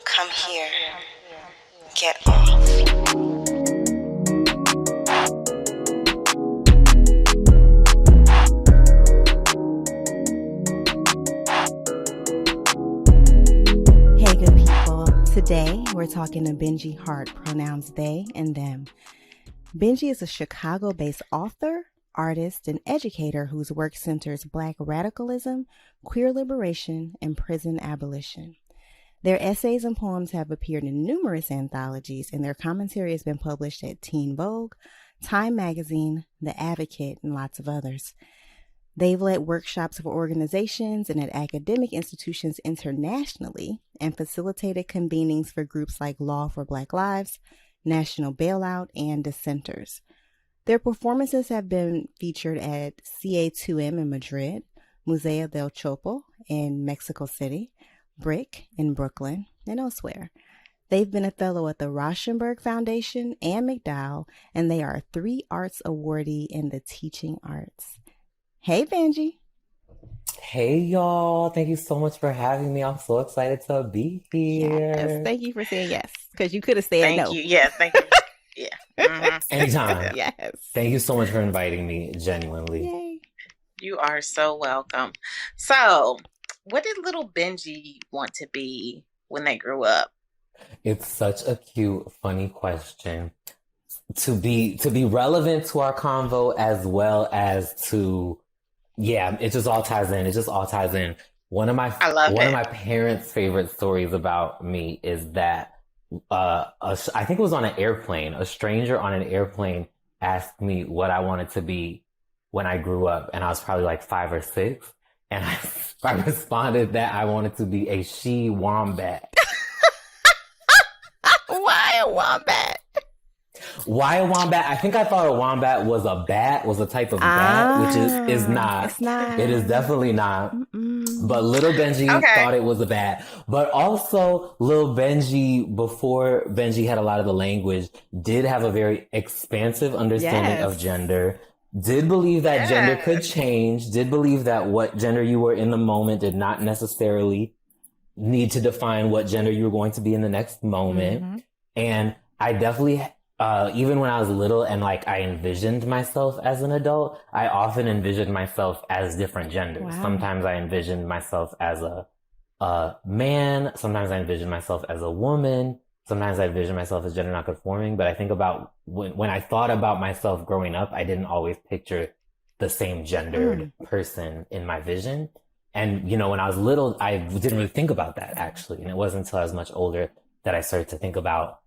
Come here. Get off. Hey, good people. Today, we're talking to Benji Hart, pronouns they and them. Benji is a Chicago-based author, artist, and educator whose work centers Black radicalism, queer liberation, and prison abolition. Their essays and poems have appeared in numerous anthologies, and their commentary has been published at Teen Vogue, Time Magazine, The Advocate, and lots of others. They've led workshops for organizations and at academic institutions internationally and facilitated convenings for groups like Law for Black Lives, National Bailout, and Dissenters. Their performances have been featured at CA2M in Madrid, Museo del Chopo in Mexico City, Brick in Brooklyn, and elsewhere. They've been a fellow at the Rauschenberg Foundation and McDowell, and they are a 3 Arts awardee in the teaching arts. Hey, Benji. Hey, y'all. Thank you so much for having me. I'm so excited to be here. Yes, thank you for saying yes, because you could have said no. Thank you. Yeah, thank you. Yeah. Mhm. Anytime. Yes. Thank you so much for inviting me, genuinely. Yay. You are so welcome. So, what did little Benji want to be when they grew up? It's such a cute, funny question. To be relevant to our convo as well as to, yeah, it just all ties in. It just all ties in. One of my parents' favorite stories about me is that I think it was on an airplane. A stranger on an airplane asked me what I wanted to be when I grew up, and I was probably like 5 or 6, and I responded that I wanted to be a she wombat. Why a wombat? Why a wombat? I think I thought a wombat was a bat, was a type of bat, which is not. It's not. It is definitely not. Mm-mm. But little Benji thought it was a bat. But also, little Benji, before Benji had a lot of the language, did have a very expansive understanding of gender. Did believe that gender could change. Did believe that what gender you were in the moment did not necessarily need to define what gender you were going to be in the next moment. Mm-hmm. And I definitely, even when I was little and like I envisioned myself as an adult, I often envisioned myself as different genders. Wow. Sometimes I envisioned myself as a man. Sometimes I envisioned myself as a woman. Sometimes I envisioned myself as gender non-conforming. But I think about when I thought about myself growing up, I didn't always picture the same gendered person in my vision. And, you know, when I was little, I didn't really think about that, actually. And it wasn't until I was much older that I started to think about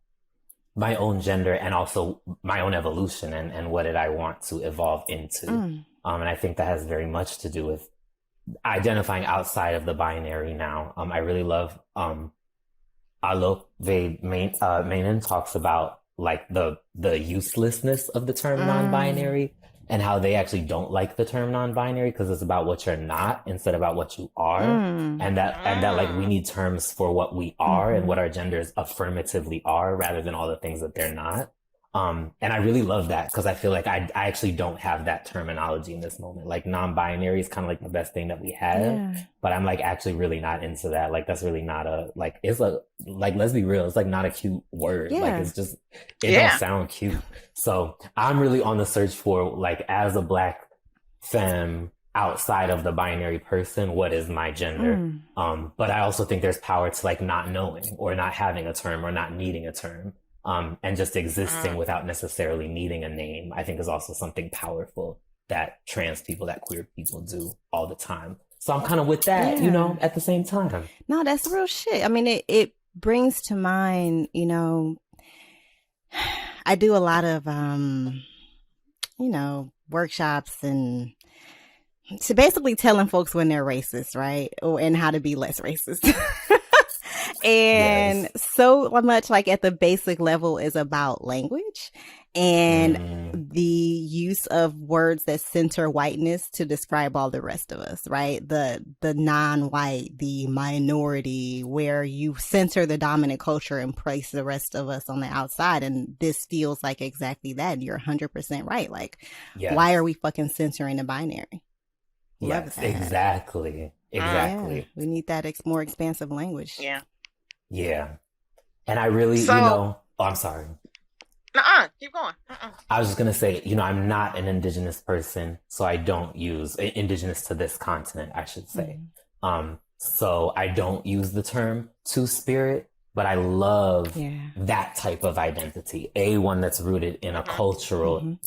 my own gender and also my own evolution and what did I want to evolve into. And I think that has very much to do with identifying outside of the binary now. I really love Alok Menon talks about like the uselessness of the term non-binary. And how they actually don't like the term non-binary because it's about what you're not instead of about what you are. And that like we need terms for what we are and what our genders affirmatively are rather than all the things that they're not. And I really love that because I feel like I actually don't have that terminology in this moment. Like non-binary is kind of like the best thing that we have, but I'm like actually really not into that. Like that's really not let's be real. It's like not a cute word. Like it's just, it don't sound cute. So I'm really on the search for like, as a Black femme outside of the binary person, what is my gender? But I also think there's power to like not knowing or not having a term or not needing a term. And just existing without necessarily needing a name, I think is also something powerful that trans people, that queer people do all the time. So I'm kind of with that, you know, at the same time. No, that's real shit. I mean, it brings to mind, you know, I do a lot of, you know, workshops and so basically telling folks when they're racist, right? And how to be less racist. And so much like at the basic level is about language and the use of words that center whiteness to describe all the rest of us, right? The non-white, the minority, where you center the dominant culture and place the rest of us on the outside. And this feels like exactly that. You're 100% right. Like, why are we fucking censoring the binary? Yes, exactly. Yeah, we need that more expansive language. Yeah. Yeah. And I really, So, oh, I'm sorry. keep going. I was just going to say, I'm not an indigenous person, so I don't use indigenous to this continent, I should say. So I don't use the term two spirit, but I love that type of identity. One that's rooted in a cultural,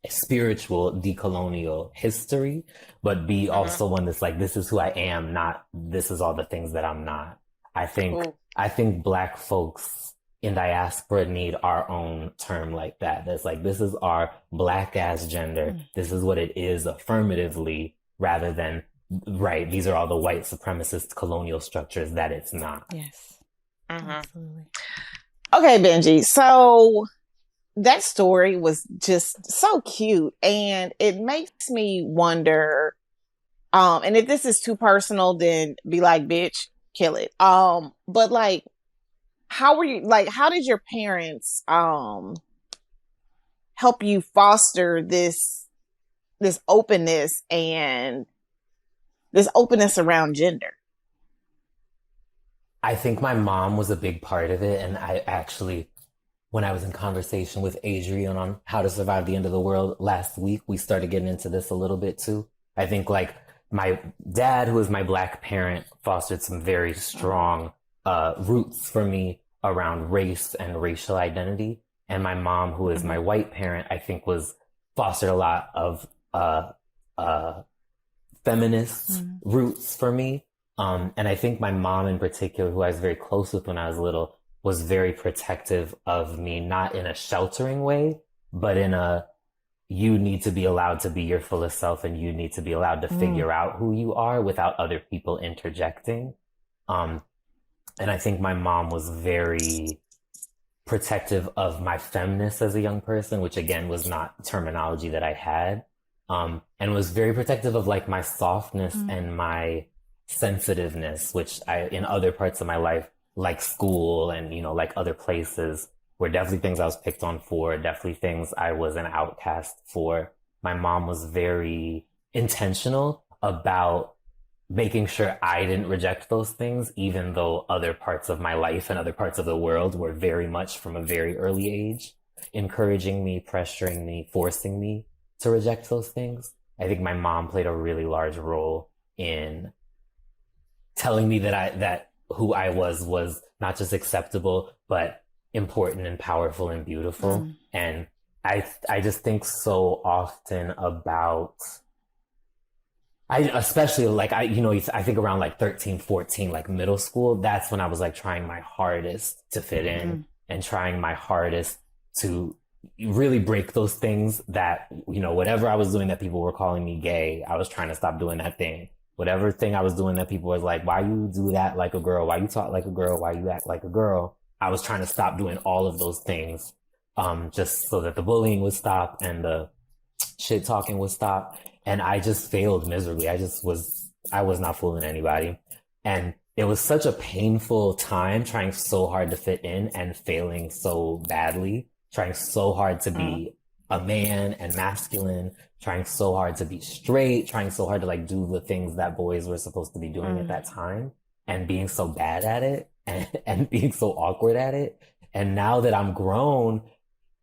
spiritual, decolonial history, but B, also one that's like, this is who I am, not this is all the things that I'm not. I think Black folks in diaspora need our own term like that. That's like, this is our Black ass gender. This is what it is affirmatively, rather than, right, these are all the white supremacist colonial structures that it's not. Yes. Absolutely. Okay, Benji. So that story was just so cute, and it makes me wonder, and if this is too personal, then be like, bitch, kill it. But like, how did your parents help you foster this openness and this openness around gender? I think my mom was a big part of it. And I actually, when I was in conversation with Adrian on how to survive the end of the world last week, we started getting into this a little bit too. I think like my dad, who is my Black parent, fostered some very strong roots for me around race and racial identity. And my mom, who is my white parent, I think fostered a lot of feminist roots for me. And I think my mom in particular, who I was very close with when I was little, was very protective of me, not in a sheltering way, but in a, you need to be allowed to be your fullest self, and you need to be allowed to figure out who you are without other people interjecting. And I think my mom was very protective of my feminist as a young person, which again was not terminology that I had, and was very protective of like my softness and my sensitiveness, which in other parts of my life, like school and, like other places, were definitely things I was picked on for, definitely things I was an outcast for. My mom was very intentional about making sure I didn't reject those things, even though other parts of my life and other parts of the world were very much from a very early age, encouraging me, pressuring me, forcing me to reject those things. I think my mom played a really large role in telling me that who I was not just acceptable, but important and powerful and beautiful. And I just think so often about, especially like, I think around like 13, 14, like middle school, that's when I was like trying my hardest to fit in and trying my hardest to really break those things that, whatever I was doing that people were calling me gay, I was trying to stop doing that thing. Whatever thing I was doing that people was like, why you do that like a girl? Why you talk like a girl? Why you act like a girl? I was trying to stop doing all of those things, just so that the bullying would stop and the shit talking would stop. And I just failed miserably. I was not fooling anybody. And it was such a painful time trying so hard to fit in and failing so badly, trying so hard to be a man and masculine, trying so hard to be straight, trying so hard to like do the things that boys were supposed to be doing at that time, and being so bad at it and being so awkward at it. And now that I'm grown,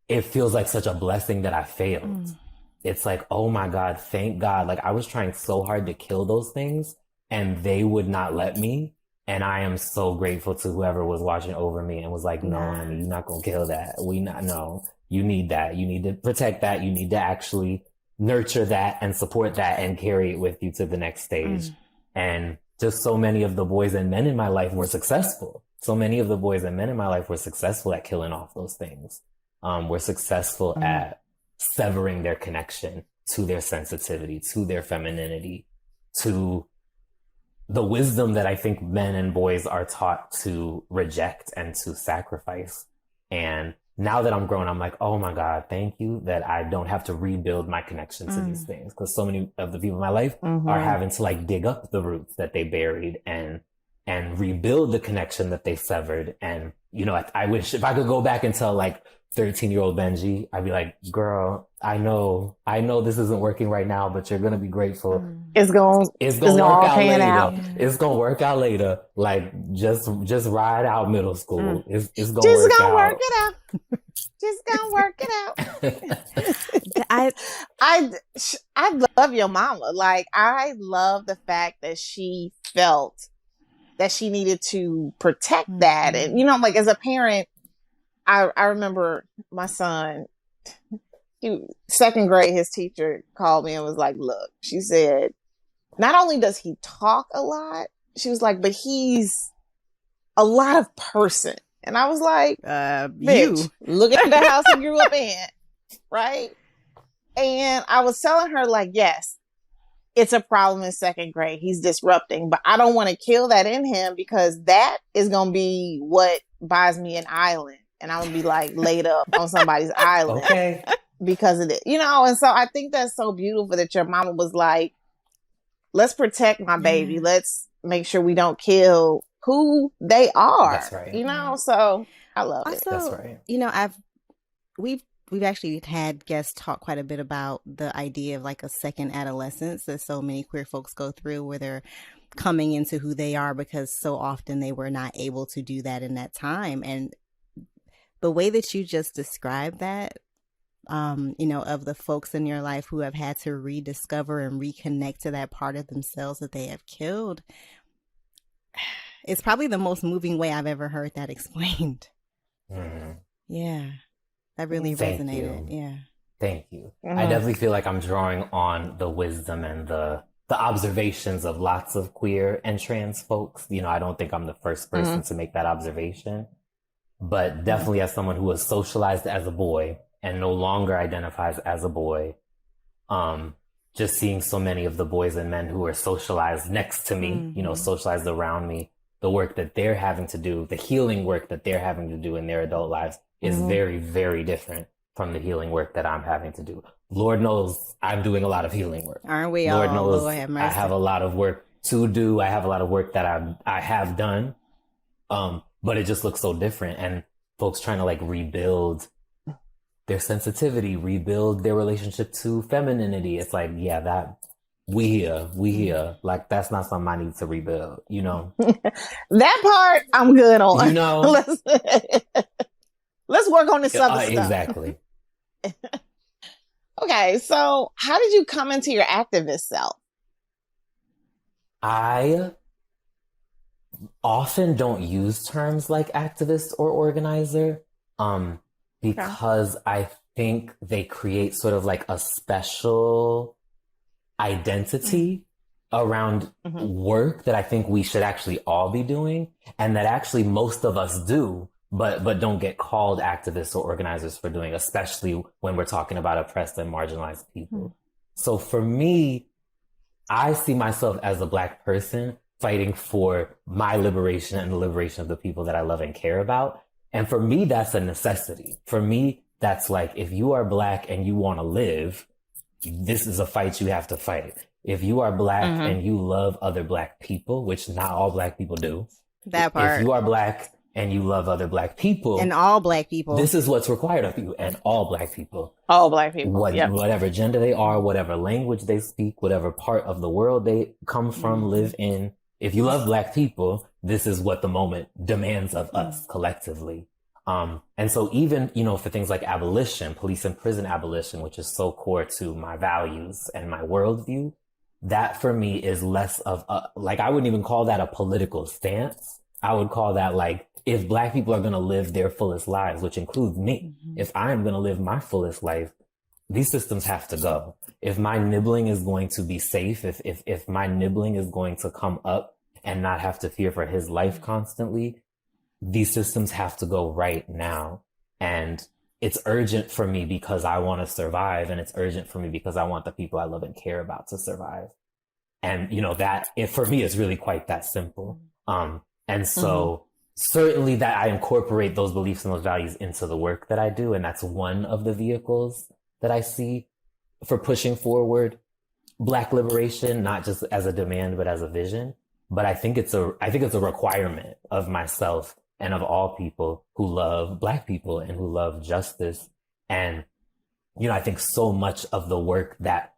it feels like such a blessing that I failed. It's like, oh my God, thank God. Like I was trying so hard to kill those things and they would not let me. And I am so grateful to whoever was watching over me and was like, no, honey, you're not going to kill that. No, you need that. You need to protect that. You need to actually nurture that and support that and carry it with you to the next stage. And just so many of the boys and men in my life were successful. So many of the boys and men in my life were successful at killing off those things. Were successful at severing their connection to their sensitivity, to their femininity, to the wisdom that I think men and boys are taught to reject and to sacrifice. And now that I'm grown, I'm like, oh my God, thank you that I don't have to rebuild my connection to these things. Because so many of the people in my life are having to like dig up the roots that they buried and rebuild the connection that they severed. And, I wish if I could go back and tell like 13-year-old Benji, I'd be like, girl, I know this isn't working right now, but you're gonna be grateful. It's gonna work all out pan later. out. It's gonna work out later. Like just ride out middle school. It's gonna Just work gonna out. work it out. Just gonna work it out. I love your mama. Like, I love the fact that she felt that she needed to protect that. And, you know, like, as a parent, I remember my son, second grade, his teacher called me and was like, look, she said, not only does he talk a lot, she was like, but he's a lot of person. And I was like, bitch, look at the house he grew up in, right? And I was telling her, like, yes, it's a problem in second grade. He's disrupting, but I don't want to kill that in him, because that is going to be what buys me an island. And I'm going to be like laid up on somebody's island. Okay. Because of it, you know? And so I think that's so beautiful that your mama was like, let's protect my baby. Let's make sure we don't kill who they are. That's right. You know? So I love it. That's right. You know, we've actually had guests talk quite a bit about the idea of like a second adolescence that so many queer folks go through, where they're coming into who they are because so often they were not able to do that in that time. And the way that you just described that, you know, of the folks in your life who have had to rediscover and reconnect to that part of themselves that they have killed, it's probably the most moving way I've ever heard that explained. Mm-hmm. Yeah, that really resonated. Yeah. Thank you. Mm-hmm. I definitely feel like I'm drawing on the wisdom and the observations of lots of queer and trans folks. You know, I don't think I'm the first person to make that observation, but definitely as someone who was socialized as a boy and no longer identifies as a boy, just seeing so many of the boys and men who are socialized next to me, you know, socialized around me, the work that they're having to do, the healing work that they're having to do in their adult lives is very, very different from the healing work that I'm having to do. Lord knows I'm doing a lot of healing work. Aren't we Lord all? knows Lord have mercy. I have a lot of work to do. I have a lot of work that I have done. But it just looks so different. And folks trying to like rebuild their sensitivity, rebuild their relationship to femininity. It's like, yeah, that we here. Like, that's not something I need to rebuild, you know? That part I'm good on. You know? Let's work on this other stuff. Exactly. Okay, so how did you come into your activist self? I often don't use terms like activist or organizer, because I think they create sort of like a special identity around work that I think we should actually all be doing, and that actually most of us do, but don't get called activists or organizers for doing, especially when we're talking about oppressed and marginalized people. So for me, I see myself as a Black person fighting for my liberation and the liberation of the people that I love and care about. And for me, that's a necessity. For me, that's like, if you are Black and you want to live, this is a fight you have to fight. If you are Black and you love other Black people, which not all Black people do. That part. If you are Black and you love other Black people. And all Black people. This is what's required of you, and all Black people. All Black people. Whatever gender they are, whatever language they speak, whatever part of the world they come from, live in. If you love Black people, this is what the moment demands of us collectively. And so even, you know, for things like abolition, police and prison abolition, which is so core to my values and my worldview, that for me is less of a, like, I wouldn't even call that a political stance. I would call that like, if Black people are going to live their fullest lives, which includes me, if I am going to live my fullest life, these systems have to go. If my nibbling is going to be safe, if my nibbling is going to come up and not have to fear for his life constantly, these systems have to go right now. And it's urgent for me because I want to survive. And it's urgent for me because I want the people I love and care about to survive. And, you know, for me, it's really quite that simple. And so certainly that I incorporate those beliefs and those values into the work that I do. And that's one of the vehicles that I see for pushing forward Black liberation, not just as a demand, but as a vision. But I think it's a requirement of myself and of all people who love Black people and who love justice. And, I think so much of the work that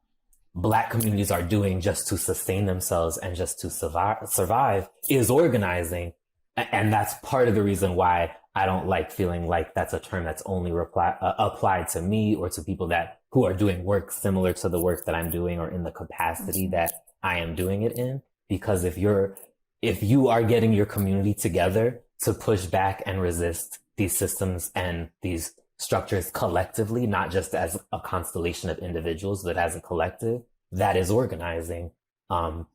Black communities are doing just to sustain themselves and just to survive is organizing. And that's part of the reason why I don't like feeling like that's a term that's only applied to me or to people who are doing work similar to the work that I'm doing or in the capacity that I am doing it in. Because if you are getting your community together to push back and resist these systems and these structures collectively, not just as a constellation of individuals, but as a collective, that is organizing. And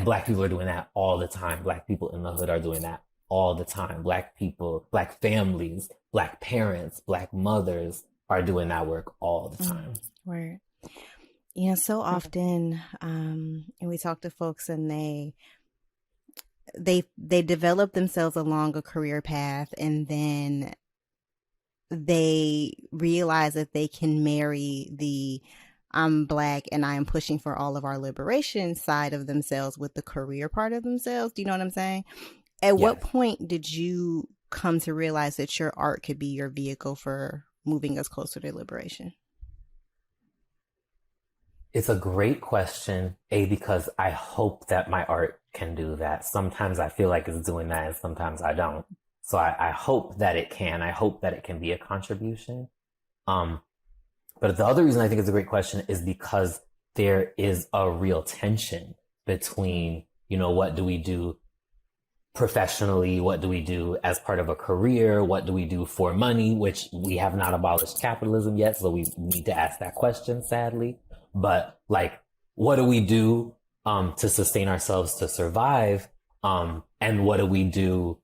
Black people are doing that all the time. Black people in the hood are doing that all the time. Black people, Black families, Black parents, Black mothers are doing that work all the time. Right. So often, and we talk to folks and they develop themselves along a career path, and then they realize that they can marry the I'm Black and I am pushing for all of our liberation side of themselves with the career part of themselves. Do you know what I'm saying? At what point did you come to realize that your art could be your vehicle for moving us closer to liberation? It's a great question, because I hope that my art can do that. Sometimes I feel like it's doing that and sometimes I don't. So I hope that it can. I hope that it can be a contribution. But the other reason I think it's a great question is because there is a real tension between, what do we do professionally? What do we do as part of a career? What do we do for money? Which we have not abolished capitalism yet, so we need to ask that question, sadly. But what do we do to sustain ourselves, to survive? And what do we do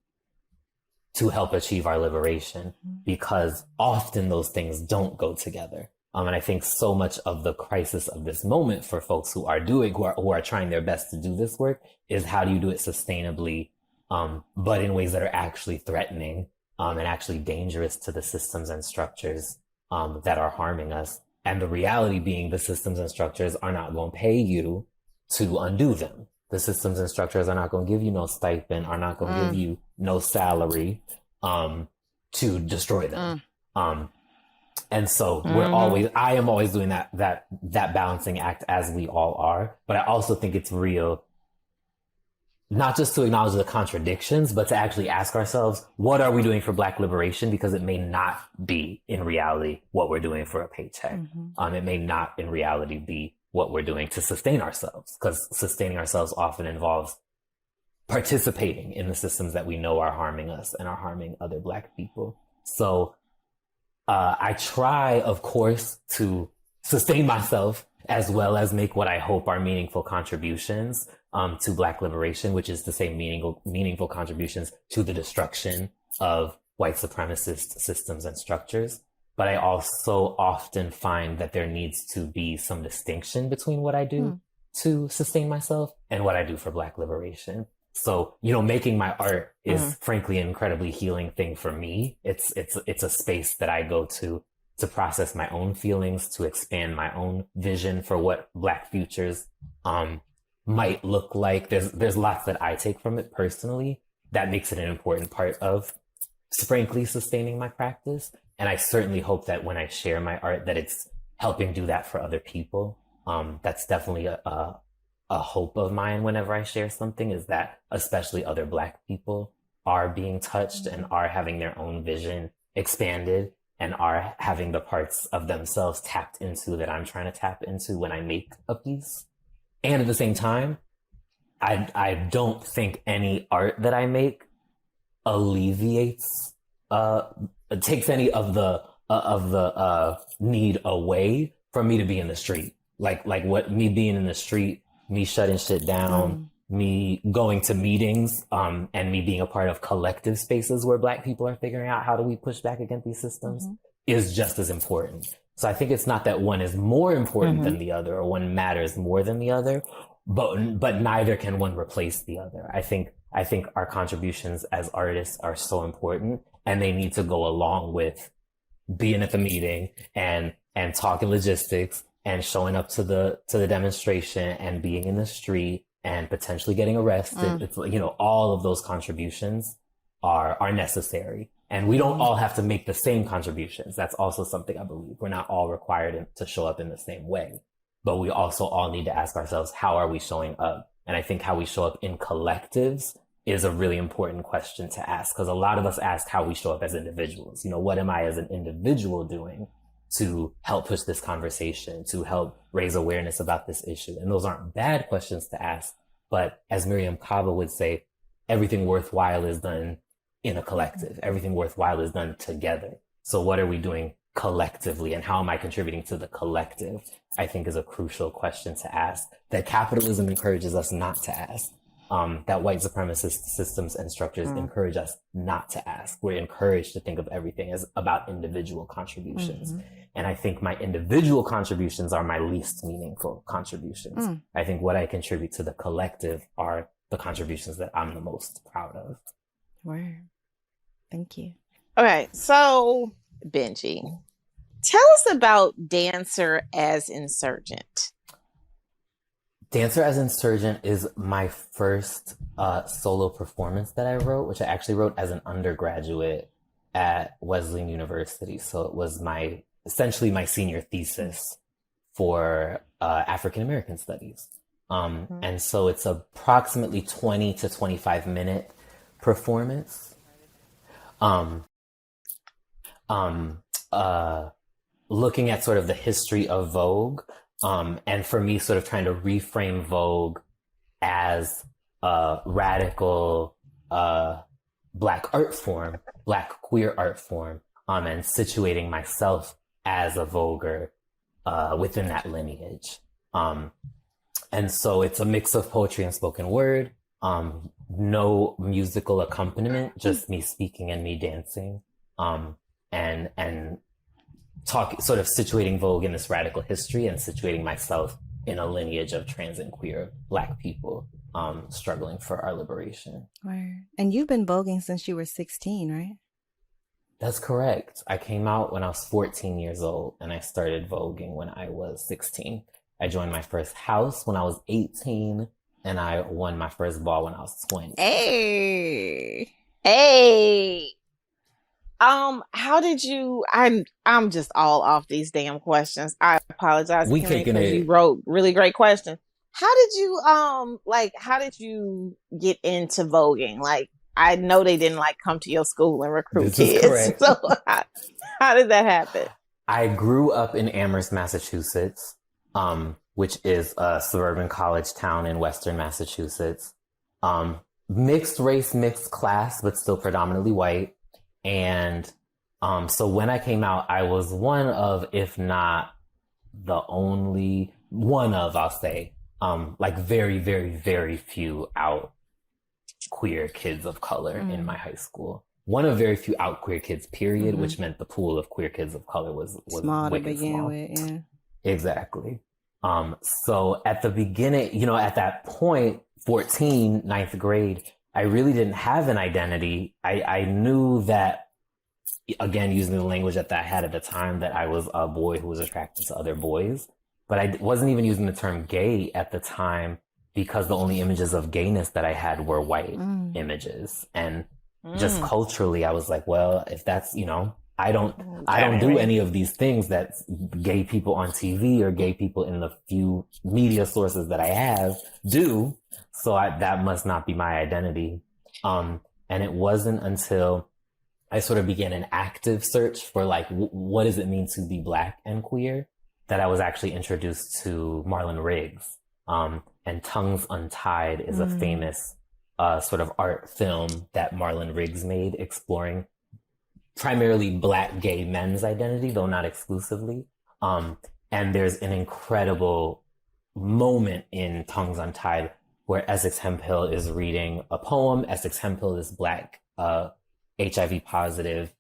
to help achieve our liberation? Because often those things don't go together. And I think so much of the crisis of this moment for folks who are trying their best to do this work is how do you do it sustainably, but in ways that are actually threatening and actually dangerous to the systems and structures that are harming us. And the reality being the systems and structures are not going to pay you to undo them. The systems and structures are not going to give you no stipend, are not going to give you no salary to destroy them. And so I am always doing that balancing act, as we all are. But I also think it's real, not just to acknowledge the contradictions, but to actually ask ourselves, what are we doing for Black liberation? Because it may not be in reality what we're doing for a paycheck. It may not in reality be what we're doing to sustain ourselves, because sustaining ourselves often involves participating in the systems that we know are harming us and are harming other Black people. So I try, of course, to sustain myself as well as make what I hope are meaningful contributions to Black liberation, which is to say meaningful contributions to the destruction of white supremacist systems and structures. But I also often find that there needs to be some distinction between what I do to sustain myself and what I do for Black liberation. So, making my art is frankly an incredibly healing thing for me. It's a space that I go to process my own feelings, to expand my own vision for what Black futures might look like. There's lots that I take from it personally that makes it an important part of, frankly, sustaining my practice. And I certainly hope that when I share my art, that it's helping do that for other people. That's definitely a hope of mine whenever I share something, is that especially other Black people are being touched and are having their own vision expanded and are having the parts of themselves tapped into that I'm trying to tap into when I make a piece. And at the same time, I don't think any art that I make alleviates, takes any of the need away from me to be in the street. Like what me being in the street, me shutting shit down, me going to meetings, and me being a part of collective spaces where Black people are figuring out how do we push back against these systems is just as important. So I think it's not that one is more important than the other, or one matters more than the other, but neither can one replace the other. I think our contributions as artists are so important, and they need to go along with being at the meeting and talking logistics and showing up to the demonstration and being in the street and potentially getting arrested. It's all of those contributions are necessary. And we don't all have to make the same contributions. That's also something I believe. We're not all required to show up in the same way, but we also all need to ask ourselves, how are we showing up? And I think how we show up in collectives is a really important question to ask, because a lot of us ask how we show up as individuals. You know, what am I as an individual doing to help push this conversation, to help raise awareness about this issue? And those aren't bad questions to ask, but as Miriam Kaba would say, everything worthwhile is done in a collective. Everything worthwhile is done together. So what are we doing collectively, and how am I contributing to the collective? I think is a crucial question to ask that capitalism encourages us not to ask. That white supremacist systems and structures encourage us not to ask. We're encouraged to think of everything as about individual contributions. And I think my individual contributions are my least meaningful contributions. I think what I contribute to the collective are the contributions that I'm the most proud of. Word. Thank you. Okay, so Benji, tell us about Dancer as Insurgent. Dancer as Insurgent is my first solo performance that I wrote, which I actually wrote as an undergraduate at Wesleyan University. So it was essentially my senior thesis for African American studies. And so it's approximately 20 to 25 minute performance. Looking at sort of the history of Vogue, and for me sort of trying to reframe Vogue as a radical Black art form, Black queer art form, and situating myself as a Voguer within that lineage. And so it's a mix of poetry and spoken word, no musical accompaniment, just me speaking and me dancing, and sort of situating Vogue in this radical history and situating myself in a lineage of trans and queer Black people struggling for our liberation. Word. And you've been voguing since you were 16, right? That's correct. I came out when I was 14 years old, and I started voguing when I was 16. I joined my first house when I was 18, and I won my first ball when I was 20. Hey. How did you? I'm just all off these damn questions. I apologize. We taking it. You wrote really great questions. How did you how did you get into voguing? Like, I know they didn't come to your school and recruit kids. Correct. So how did that happen? I grew up in Amherst, Massachusetts, which is a suburban college town in Western Massachusetts. Mixed race, mixed class, but still predominantly white. And so when I came out, I was one of, if not the only one of, I'll say, very, very, very few out queer kids of color in my high school. One of very few out queer kids, period, which meant the pool of queer kids of color was small to begin with. Yeah. Exactly. So at the beginning, at that point, 14, ninth grade, I really didn't have an identity. I knew that, again, using the language that I had at the time, that I was a boy who was attracted to other boys. But I wasn't even using the term gay at the time, because the only images of gayness that I had were white images. And just culturally, I was like, well, if that's, I don't do any of these things that gay people on TV or gay people in the few media sources that I have do. So that must not be my identity. And it wasn't until I sort of began an active search for what does it mean to be Black and queer, that I was actually introduced to Marlon Riggs. And Tongues Untied is a famous sort of art film that Marlon Riggs made, exploring primarily Black gay men's identity, though not exclusively. And there's an incredible moment in Tongues Untied where Essex Hemphill is reading a poem. Essex Hemphill, this Black HIV positive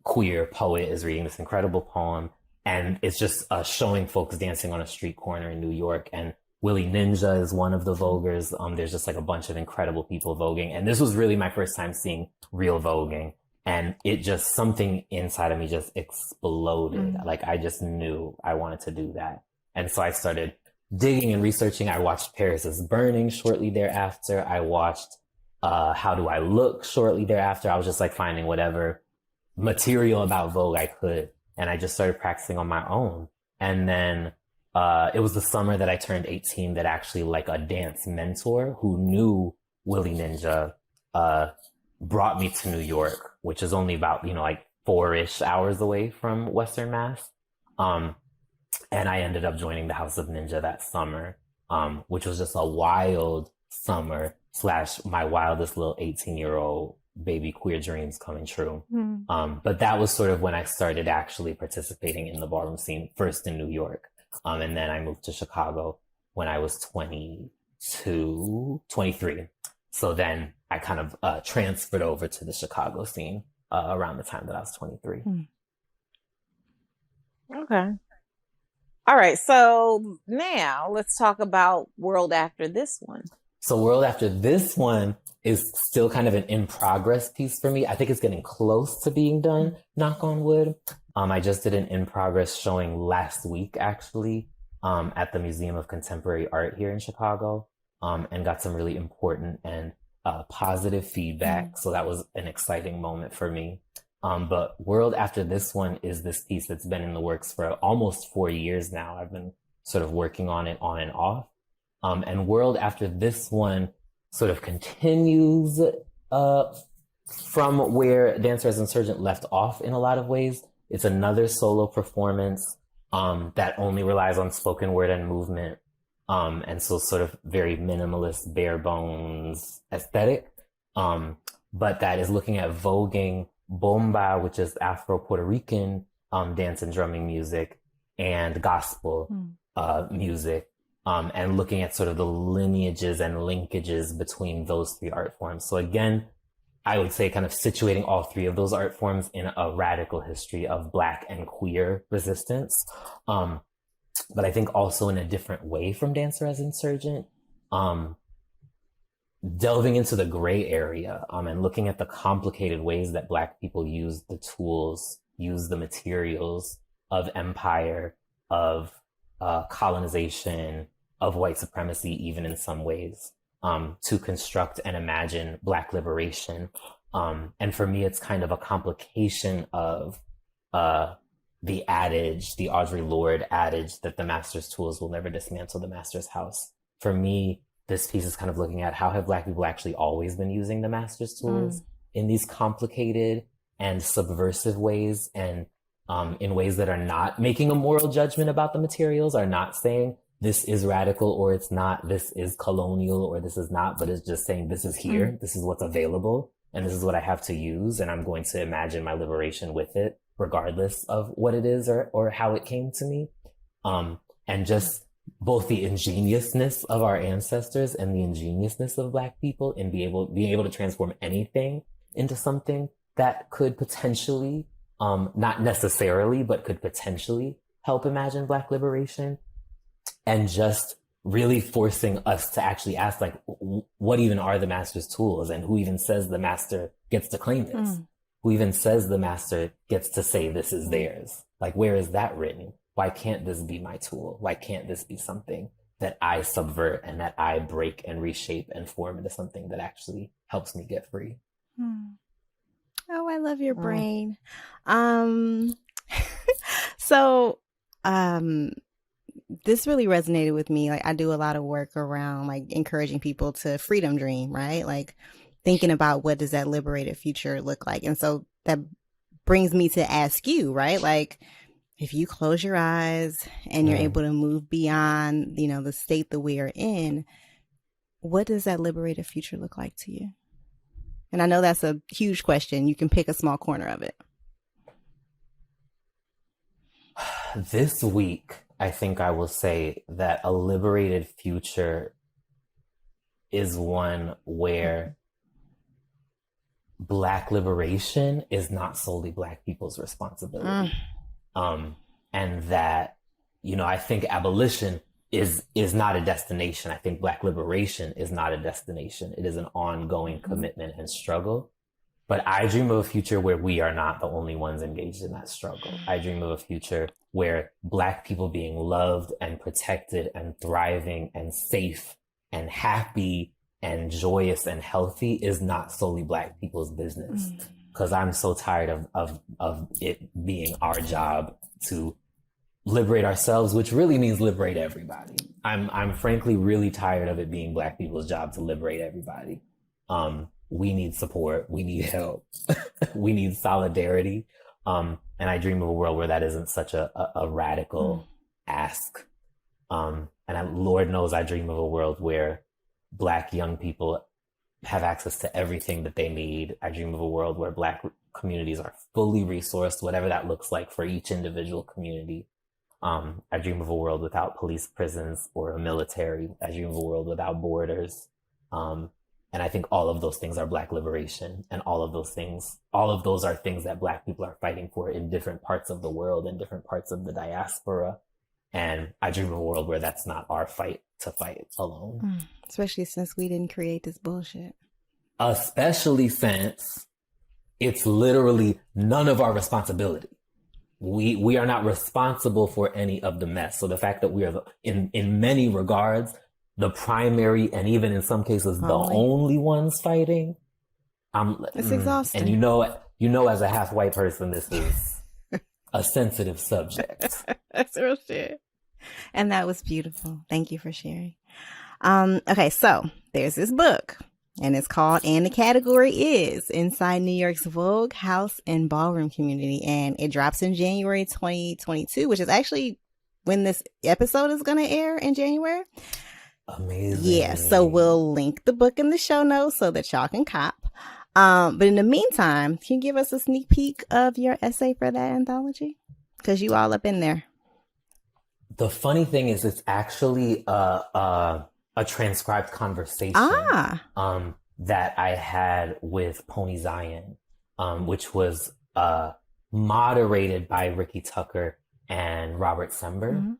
queer poet, is reading this incredible poem. And it's just showing folks dancing on a street corner in New York. And Willie Ninja is one of the voguers. There's just a bunch of incredible people voguing. And this was really my first time seeing real voguing. And something inside of me just exploded. I just knew I wanted to do that. And so I started digging and researching. I watched Paris is Burning shortly thereafter. I watched How Do I Look shortly thereafter. I was just like finding whatever material about Vogue I could. And I just started practicing on my own. And then it was the summer that I turned 18 that actually like a dance mentor who knew Willie Ninja brought me to New York, which is only about, like 4-ish hours away from Western Mass. And I ended up joining the House of Ninja that summer, which was just a wild summer / my wildest little 18-year-old baby queer dreams coming true. But that was sort of when I started actually participating in the ballroom scene, first in New York. And then I moved to Chicago when I was 22, 23. So then I kind of transferred over to the Chicago scene around the time that I was 23. Okay. All right. So now let's talk about World After This One. So World After This One is still kind of an in-progress piece for me. I think it's getting close to being done, knock on wood. I just did an in-progress showing last week, actually, at the Museum of Contemporary Art here in Chicago, and got some really important and positive feedback. So that was an exciting moment for me. But World After This One is this piece that's been in the works for almost 4 years now. I've been sort of working on it on and off. And World After This One sort of continues from where Dancer as Insurgent left off in a lot of ways. It's another solo performance that only relies on spoken word and movement. And so sort of very minimalist, bare bones aesthetic. But that is looking at voguing, bomba, which is Afro-Puerto Rican dance and drumming music, and gospel music. And looking at sort of the lineages and linkages between those three art forms. So again, I would say kind of situating all three of those art forms in a radical history of Black and queer resistance. But I think also in a different way from Dancer as Insurgent, delving into the gray area and looking at the complicated ways that Black people use the tools, use the materials of empire, of colonization, of white supremacy, even in some ways, to construct and imagine Black liberation. And for me, it's kind of a complication of the adage, the Audre Lorde adage that the master's tools will never dismantle the master's house. For me, this piece is kind of looking at how have Black people actually always been using the master's tools in these complicated and subversive ways, and in ways that are not making a moral judgment about the materials, are not saying this is radical or it's not, this is colonial or this is not, but it's just saying this is here, this is what's available, and this is what I have to use, and I'm going to imagine my liberation with it, regardless of what it is or how it came to me. And just both the ingeniousness of our ancestors and the ingeniousness of Black people in being able to transform anything into something that could potentially, not necessarily, but could potentially help imagine Black liberation. And just really forcing us to actually ask, like, what even are the master's tools, and who even says the master gets to claim this? Who even says the master gets to say this is theirs? Like, where is that written? Why can't this be my tool? Why can't this be something that I subvert and that I break and reshape and form into something that actually helps me get free? Oh, I love your brain. So, this really resonated with me. Like, I do a lot of work around like encouraging people to freedom dream, right? Like thinking about what does that liberated future look like? And so that brings me to ask you, right? Like, if you close your eyes and you're able to move beyond, the state that we are in, what does that liberated future look like to you? And I know that's a huge question. You can pick a small corner of it. This week, I think I will say that a liberated future is one where Black liberation is not solely Black people's responsibility. And that, I think abolition is not a destination. I think Black liberation is not a destination. It is an ongoing commitment and struggle. But I dream of a future where we are not the only ones engaged in that struggle. I dream of a future where Black people being loved and protected and thriving and safe and happy and joyous and healthy is not solely Black people's business. Because I'm so tired of it being our job to liberate ourselves, which really means liberate everybody. I'm frankly really tired of it being Black people's job to liberate everybody. We need support. We need help. We need solidarity. And I dream of a world where that isn't such a radical ask. Lord knows I dream of a world where Black young people have access to everything that they need. I dream of a world where Black communities are fully resourced, whatever that looks like for each individual community. I dream of a world without police prisons or a military. I dream of a world without borders. And I think all of those things are Black liberation. And all of those are things that Black people are fighting for in different parts of the world, in different parts of the diaspora. And I dream of a world where that's not our fight to fight alone. Especially since we didn't create this bullshit. Especially since it's literally none of our responsibility. We are not responsible for any of the mess. So the fact that we are, in many regards, the primary and even in some cases the only ones fighting, it's exhausting. And you know, as a half white person, this is a sensitive subject. That's real shit. And that was beautiful. Thank you for sharing. Okay, so there's this book, and it's called, and the category is Inside New York's Vogue, House, and Ballroom Community. And it drops in January 2022, which is actually when this episode is going to air in January. Amazing. Yeah, so we'll link the book in the show notes so that y'all can cop. But in the meantime, can you give us a sneak peek of your essay for that anthology? Because you all up in there. The funny thing is, it's actually a transcribed conversation that I had with Pony Zion, which was moderated by Ricky Tucker and Robert Sember.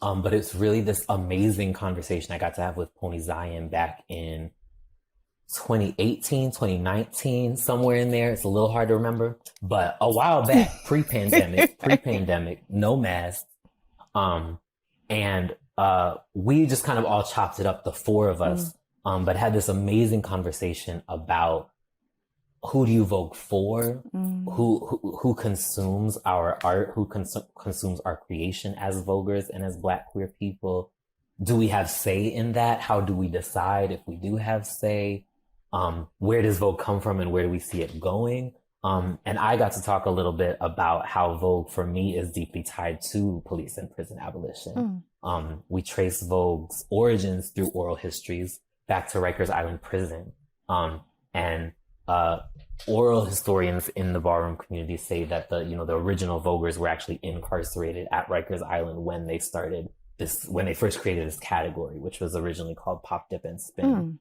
But it's really this amazing conversation I got to have with Pony Zion back in 2018, 2019, somewhere in there. It's a little hard to remember, but a while back, pre-pandemic, no mask. And we just kind of all chopped it up, the four of us, but had this amazing conversation about who do you Vogue for? Who consumes our art? Who consumes our creation as Voguers and as Black queer people? Do we have say in that? How do we decide if we do have say? Where does Vogue come from and where do we see it going? And I got to talk a little bit about how Vogue for me is deeply tied to police and prison abolition. We trace Vogue's origins through oral histories back to Rikers Island prison. And oral historians in the ballroom community say that the original Voguers were actually incarcerated at Rikers Island when they first created this category, which was originally called Pop, Dip, and Spin.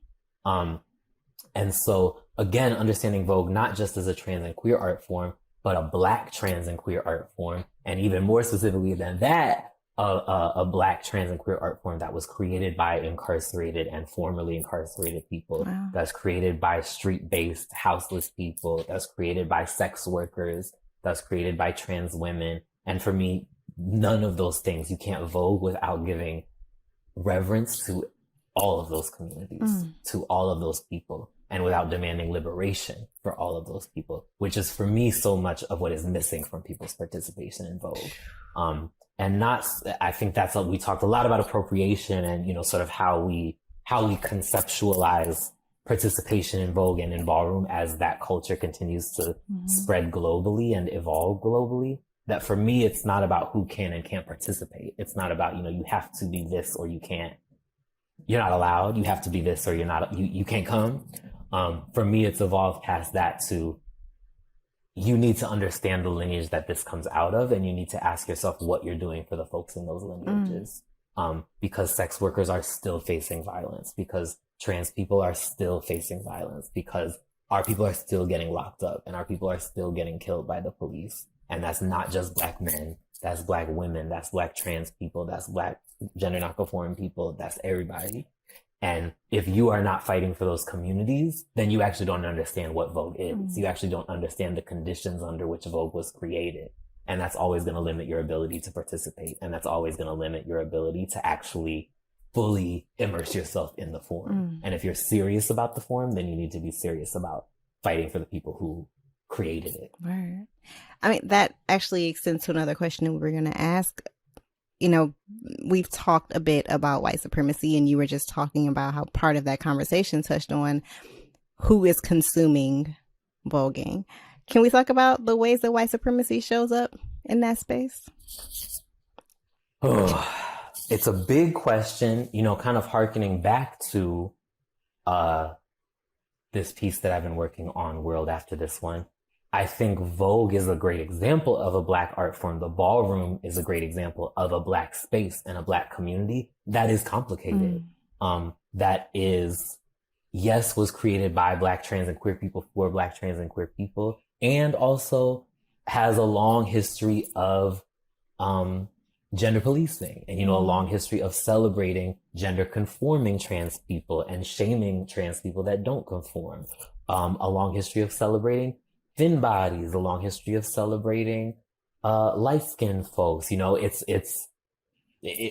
And so again, understanding Vogue, not just as a trans and queer art form, but a Black trans and queer art form. And even more specifically than that, a Black trans and queer art form that was created by incarcerated and formerly incarcerated people. Wow. That's created by street-based houseless people. That's created by sex workers. That's created by trans women. And for me, none of those things, you can't Vogue without giving reverence to all of those communities, to all of those people, and without demanding liberation for all of those people, which is for me so much of what is missing from people's participation in Vogue. I think that's what we talked a lot about, appropriation and, sort of how we conceptualize participation in Vogue and in ballroom as that culture continues to spread globally and evolve globally. That for me, it's not about who can and can't participate. It's not about, you have to be this or you can't. You're not allowed. You have to be this or you're not, you can't come. For me, it's evolved past that to, you need to understand the lineage that this comes out of, and you need to ask yourself what you're doing for the folks in those lineages. Because sex workers are still facing violence, because trans people are still facing violence, because our people are still getting locked up and our people are still getting killed by the police. And that's not just Black men, that's Black women, that's Black trans people, that's Black gender nonconforming people, that's everybody. And if you are not fighting for those communities, then you actually don't understand what Vogue is. You actually don't understand the conditions under which Vogue was created. And that's always going to limit your ability to participate. And that's always going to limit your ability to actually fully immerse yourself in the form. And if you're serious about the form, then you need to be serious about fighting for the people who created it. Right. I mean, that actually extends to another question that we were going to ask. You know, we've talked a bit about white supremacy, and you were just talking about how part of that conversation touched on who is consuming voguing. Can we talk about the ways that white supremacy shows up in that space? Oh, it's a big question, you know, kind of hearkening back to this piece that I've been working on, World After This One. I think Vogue is a great example of a Black art form. The ballroom is a great example of a Black space and a Black community that is complicated. That is, yes, was created by Black trans and queer people for Black trans and queer people, and also has a long history of gender policing and, you know, a long history of celebrating gender conforming trans people and shaming trans people that don't conform. A long history of celebrating thin bodies, a long history of celebrating light-skinned folks. You know, it's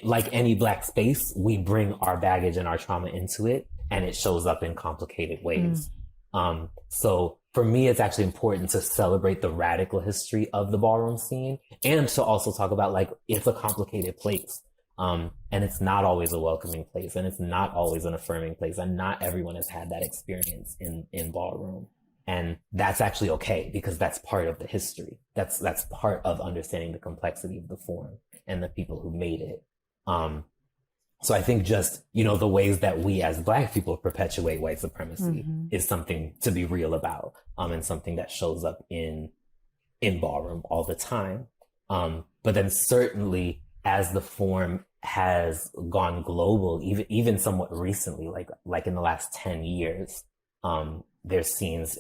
like any Black space, we bring our baggage and our trauma into it, and it shows up in complicated ways. So for me, it's actually important to celebrate the radical history of the ballroom scene, and to also talk about, like, it's a complicated place. And it's not always a welcoming place, and it's not always an affirming place, and not everyone has had that experience in ballroom. And that's actually okay, because that's part of the history. That's part of understanding the complexity of the form and the people who made it. So I think just, you know, the ways that we as Black people perpetuate white supremacy is something to be real about, and something that shows up in ballroom all the time. But then certainly as the form has gone global, even somewhat recently, like in the last 10 years, there's scenes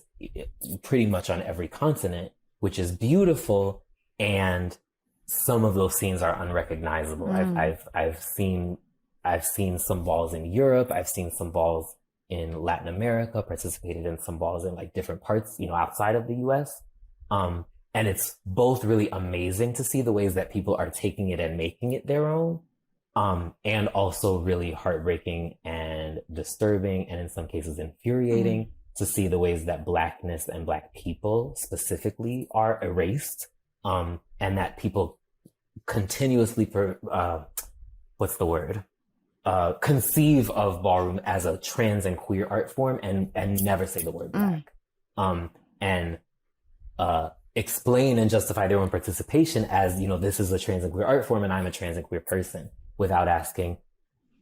pretty much on every continent, which is beautiful. And some of those scenes are unrecognizable. I've seen some balls in Europe. I've seen some balls in Latin America, participated in some balls in, like, different parts, you know, outside of the US. And it's both really amazing to see the ways that people are taking it and making it their own. And also really heartbreaking and disturbing, and in some cases infuriating, to see the ways that Blackness and Black people specifically are erased, and that people continuously, conceive of ballroom as a trans and queer art form, and never say the word Black, and explain and justify their own participation as, you know, this is a trans and queer art form, and I'm a trans and queer person, without asking,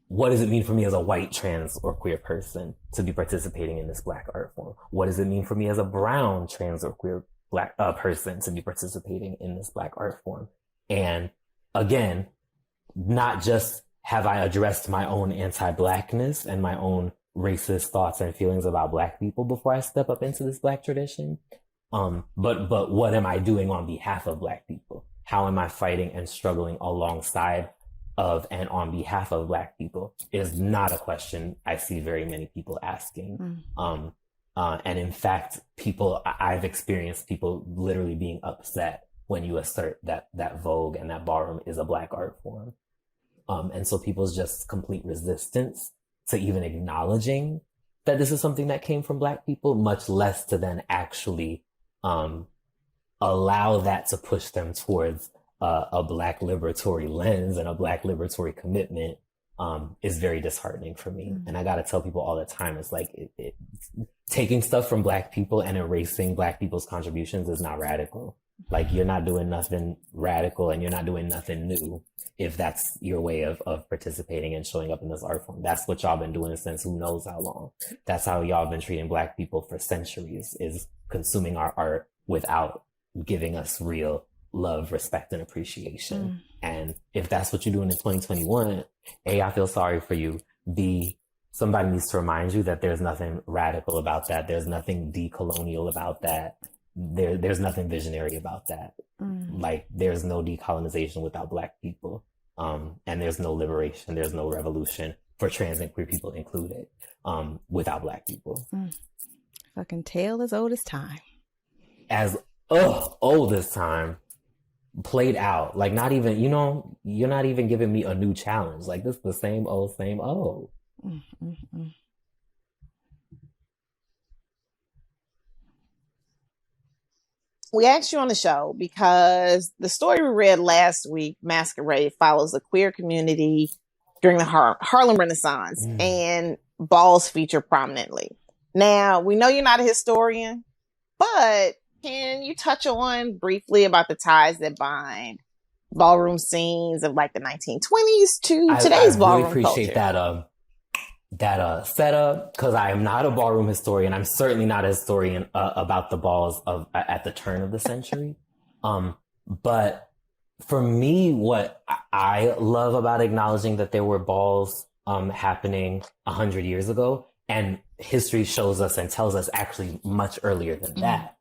what does it mean for me as a white trans or queer person to be participating in this Black art form? What does it mean for me as a brown trans or queer Black person to be participating in this Black art form? And again, not just have I addressed my own anti-Blackness and my own racist thoughts and feelings about Black people before I step up into this Black tradition, but what am I doing on behalf of Black people? How am I fighting and struggling alongside of and on behalf of Black people is not a question I see very many people asking. And in fact, I've experienced people literally being upset when you assert that Vogue and that ballroom is a Black art form. And so people's just complete resistance to even acknowledging that this is something that came from Black people, much less to then actually allow that to push them towards a Black liberatory lens and a Black liberatory commitment, is very disheartening for me. And I got to tell people all the time, it's like taking stuff from Black people and erasing Black people's contributions is not radical. Like, you're not doing nothing radical, and you're not doing nothing new if that's your way of participating and showing up in this art form. That's what y'all been doing since who knows how long. That's how y'all been treating Black people for centuries, is consuming our art without giving us real love, respect, and appreciation. And if that's what you're doing in 2021, A, I feel sorry for you. B, somebody needs to remind you that there's nothing radical about that. There's nothing decolonial about that. There's nothing visionary about that. Like, there's no decolonization without Black people. And there's no liberation. There's no revolution for trans and queer people included, without Black people. Fucking tale as old as time. As old as time. played out. Like not even, you're not even giving me a new challenge. Like this is the same old, same old. Mm-hmm. We asked you on the show because the story we read last week, Masquerade, follows the queer community during the Harlem Renaissance, and balls feature prominently. Now, we know you're not a historian, but can you touch on briefly about the ties that bind ballroom scenes of like the 1920s to today's ballroom really appreciate culture? that setup, because I am not a ballroom historian. I'm certainly not a historian about the balls of at the turn of the century. But for me, what I love about acknowledging that there were balls happening 100 years ago, and history shows us and tells us actually much earlier than that.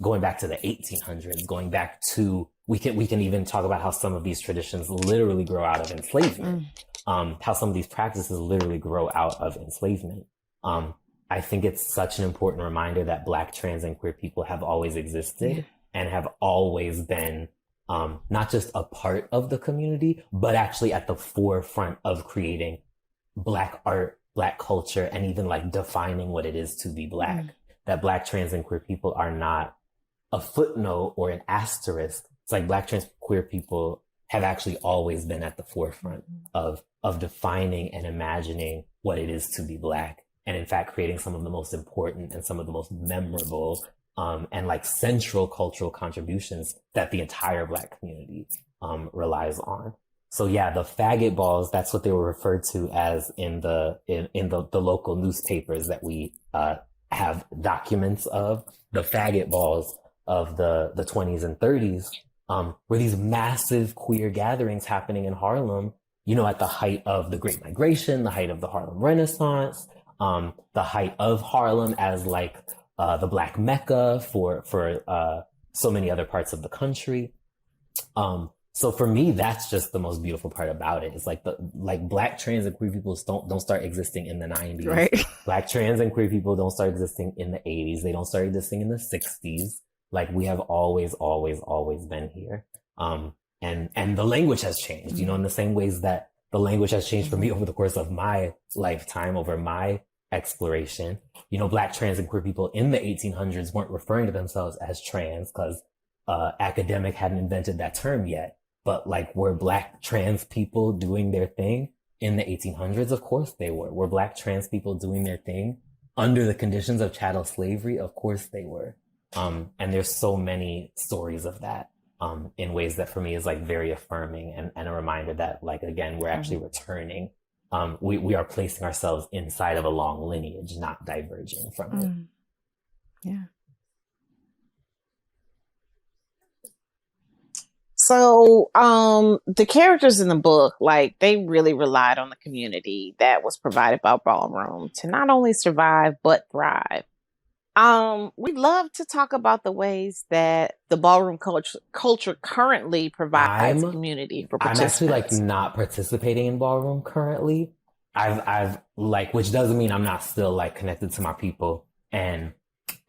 Going back to the 1800s, going back to we can even talk about how some of these traditions literally grow out of enslavement. How some of these practices literally grow out of enslavement. I think it's such an important reminder that Black, trans, and queer people have always existed and have always been not just a part of the community, but actually at the forefront of creating Black art, Black culture, and even like defining what it is to be Black. That Black, trans, and queer people are not a footnote or an asterisk. It's like Black, trans, queer people have actually always been at the forefront of defining and imagining what it is to be Black. And in fact, creating some of the most important and some of the most memorable and like central cultural contributions that the entire Black community relies on. So yeah, the faggot balls, that's what they were referred to as in the local newspapers that we have documents of. The faggot balls of the 20s and 30s were these massive queer gatherings happening in Harlem, at the height of the Great Migration, the height of the Harlem Renaissance, the height of Harlem as like the Black Mecca for so many other parts of the country. So for me, that's just the most beautiful part about it. It's like Black, trans, and queer people don't start existing in the 90s. Right. Black, trans, and queer people don't start existing in the 80s. They don't start existing in the 60s. Like we have always, always, always been here. And the language has changed, in the same ways that the language has changed for me over the course of my lifetime, over my exploration. Black, trans, and queer people in the 1800s weren't referring to themselves as trans because academic hadn't invented that term yet. But like, were Black, trans people doing their thing in the 1800s? Of course they were. Were Black, trans people doing their thing under the conditions of chattel slavery? Of course they were. And there's so many stories of that in ways that for me is like very affirming and a reminder that like, again, we're actually returning. We are placing ourselves inside of a long lineage, not diverging from it. Yeah. So, the characters in the book, like they really relied on the community that was provided by Ballroom to not only survive, but thrive. We'd love to talk about the ways that the ballroom culture currently provides community for participants. I'm actually like not participating in ballroom currently. I've like, which doesn't mean I'm not still like connected to my people and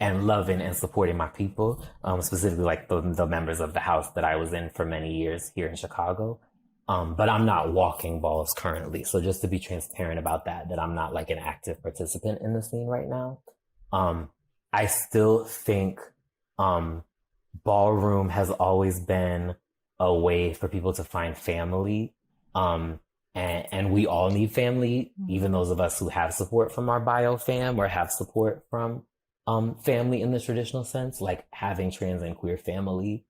loving and supporting my people, specifically like the members of the house that I was in for many years here in Chicago. But I'm not walking balls currently. So just to be transparent about that I'm not like an active participant in the scene right now. I still think ballroom has always been a way for people to find family. And we all need family, even those of us who have support from our bio fam or have support from family in the traditional sense. Like having trans and queer family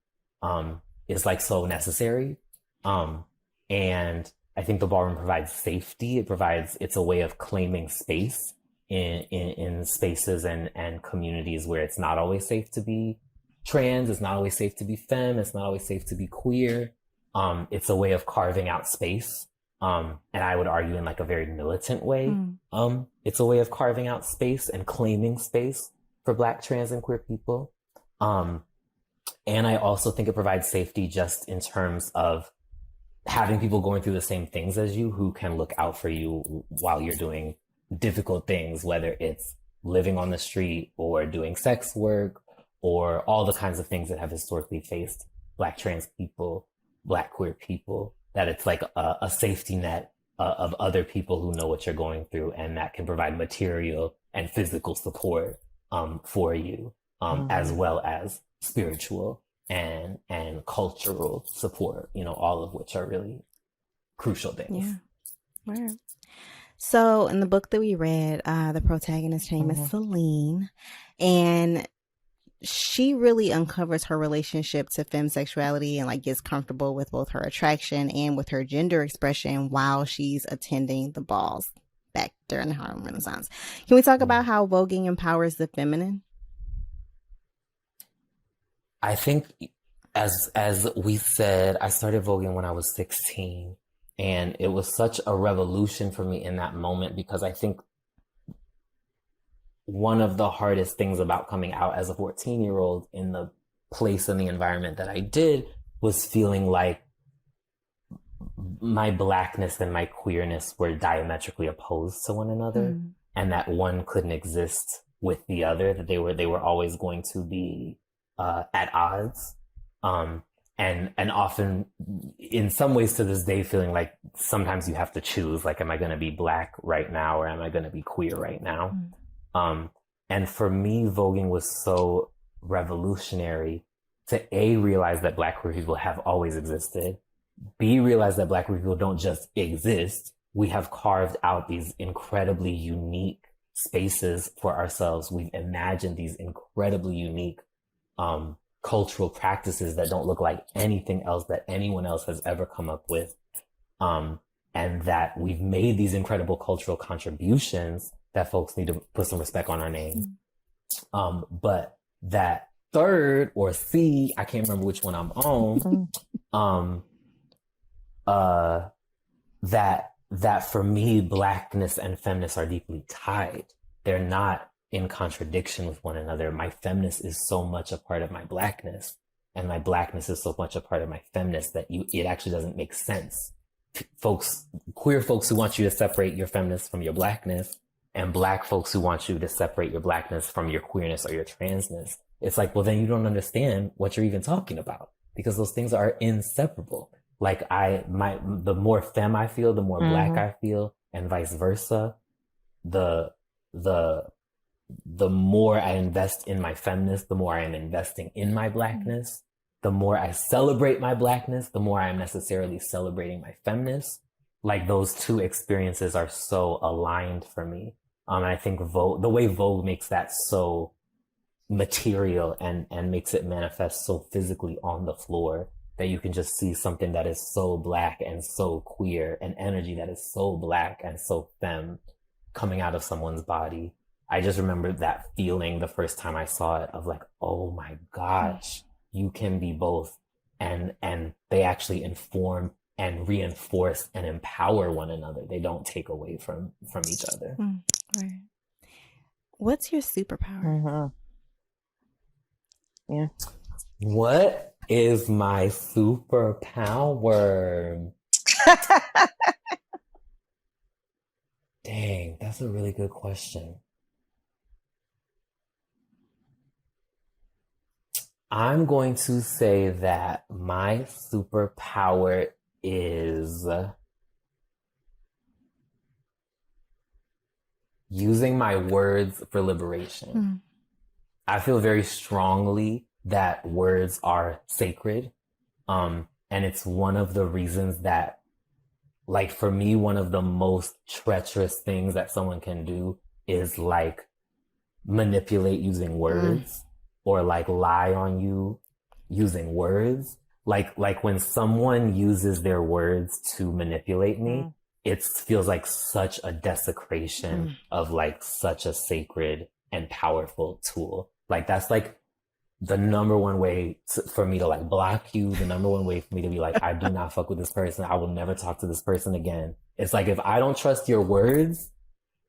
is like so necessary. And I think the ballroom provides safety. It's a way of claiming space in spaces and communities where it's not always safe to be trans, it's not always safe to be femme, it's not always safe to be queer. It's a way of carving out space. And I would argue in like a very militant way. It's a way of carving out space and claiming space for Black, trans, and queer people. And I also think it provides safety just in terms of having people going through the same things as you who can look out for you while you're doing difficult things, whether it's living on the street or doing sex work or all the kinds of things that have historically faced Black trans people, Black queer people, that it's like a safety net of other people who know what you're going through and that can provide material and physical support for you, as well as spiritual and cultural support, all of which are really crucial things. Yeah. Right. So in the book that we read, the protagonist's name is Celine, and she really uncovers her relationship to femsexuality and like gets comfortable with both her attraction and with her gender expression while she's attending the balls back during the Harlem Renaissance. Can we talk about how voguing empowers the feminine? I think, as we said, I started voguing when I was 16, and it was such a revolution for me in that moment, because I think one of the hardest things about coming out as a 14-year-old in the place and the environment that I did was feeling like my Blackness and my queerness were diametrically opposed to one another, and that one couldn't exist with the other, that they were always going to be at odds. And often, in some ways to this day, feeling like sometimes you have to choose, like, am I going to be Black right now or am I going to be queer right now? And for me, voguing was so revolutionary to A, realize that Black queer people have always existed, B, realize that Black queer people don't just exist. We have carved out these incredibly unique spaces for ourselves. We've imagined these incredibly unique cultural practices that don't look like anything else that anyone else has ever come up with. And that we've made these incredible cultural contributions that folks need to put some respect on our name. But that third, or C, I can't remember which one I'm on, that for me, Blackness and femness are deeply tied. They're not in contradiction with one another. My femness is so much a part of my Blackness, and my Blackness is so much a part of my femness that it actually doesn't make sense. Queer folks who want you to separate your femness from your Blackness, and Black folks who want you to separate your Blackness from your queerness or your transness. It's like, well, then you don't understand what you're even talking about, because those things are inseparable. Like the more femme I feel, the more Black I feel, and vice versa. The more I invest in my femness, the more I am investing in my Blackness. The more I celebrate my Blackness, the more I am necessarily celebrating my femness. Like, those two experiences are so aligned for me. And I think the way Vogue makes that so material and makes it manifest so physically on the floor, that you can just see something that is so Black and so queer, an energy that is so Black and so femme coming out of someone's body. I just remember that feeling the first time I saw it, of like, oh my gosh, you can be both. And they actually inform and reinforce and empower one another. They don't take away from each other. Right. What's your superpower? Yeah. What is my superpower? Dang, that's a really good question. I'm going to say that my superpower is using my words for liberation. I feel very strongly that words are sacred. And it's one of the reasons that, like, for me, one of the most treacherous things that someone can do is like manipulate using words, or like lie on you using words. Like when someone uses their words to manipulate me, it feels like such a desecration of like such a sacred and powerful tool. Like, that's like the number one way for me to like block you, the number one way for me to be like, I do not fuck with this person. I will never talk to this person again. It's like, if I don't trust your words,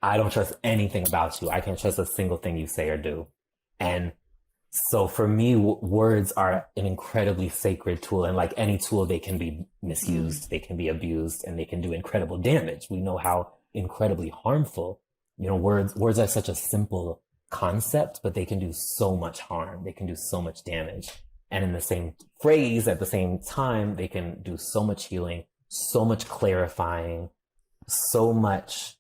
I don't trust anything about you. I can't trust a single thing you say or do. And so for me, words are an incredibly sacred tool, and like any tool, they can be misused, they can be abused, and they can do incredible damage. We know how incredibly harmful, words are such a simple concept, but they can do so much harm. They can do so much damage. And in the same phrase, at the same time, they can do so much healing, so much clarifying, so much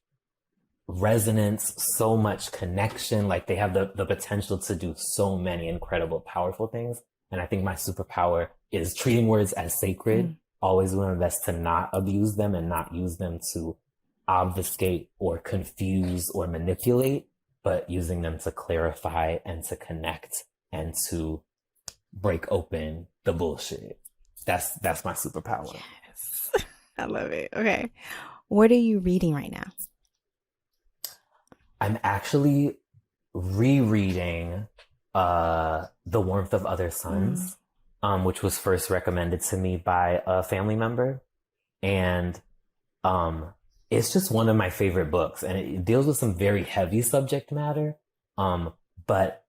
resonance, so much connection. Like they have the potential to do so many incredible, powerful things. And I think my superpower is treating words as sacred, always doing my best to not abuse them and not use them to obfuscate or confuse or manipulate, but using them to clarify and to connect and to break open the bullshit. That's my superpower. Yes. I love it. Okay. What are you reading right now? I'm actually rereading The Warmth of Other Suns, which was first recommended to me by a family member. And it's just one of my favorite books. And it deals with some very heavy subject matter. But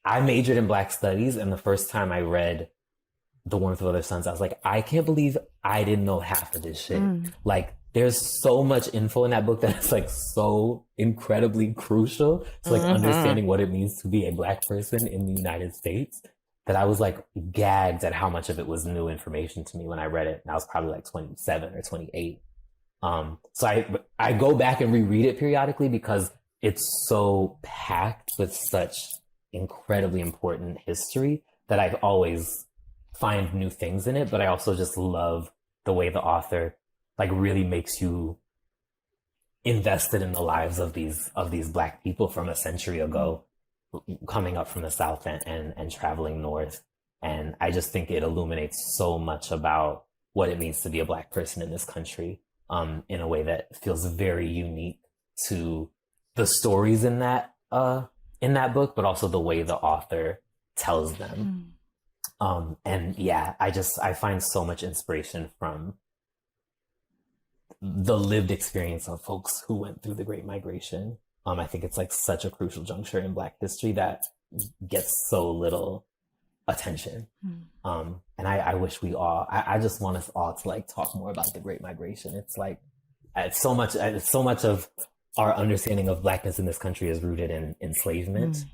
I majored in Black Studies, and the first time I read The Warmth of Other Suns, I was like, I can't believe I didn't know half of this shit. Like, there's so much info in that book that is like so incredibly crucial to like understanding what it means to be a Black person in the United States, that I was like gagged at how much of it was new information to me when I read it. And I was probably like 27 or 28. So I go back and reread it periodically because it's so packed with such incredibly important history that I always find new things in it. But I also just love the way the author like really makes you invested in the lives of these Black people from a century ago, coming up from the South and traveling north. And I just think it illuminates so much about what it means to be a Black person in this country, in a way that feels very unique to the stories in that book, but also the way the author tells them. And yeah, I find so much inspiration from the lived experience of folks who went through the Great Migration. I think it's like such a crucial juncture in Black history that gets so little attention. And I wish I just want us all to like talk more about the Great Migration. It's like, it's so much of our understanding of Blackness in this country is rooted in enslavement.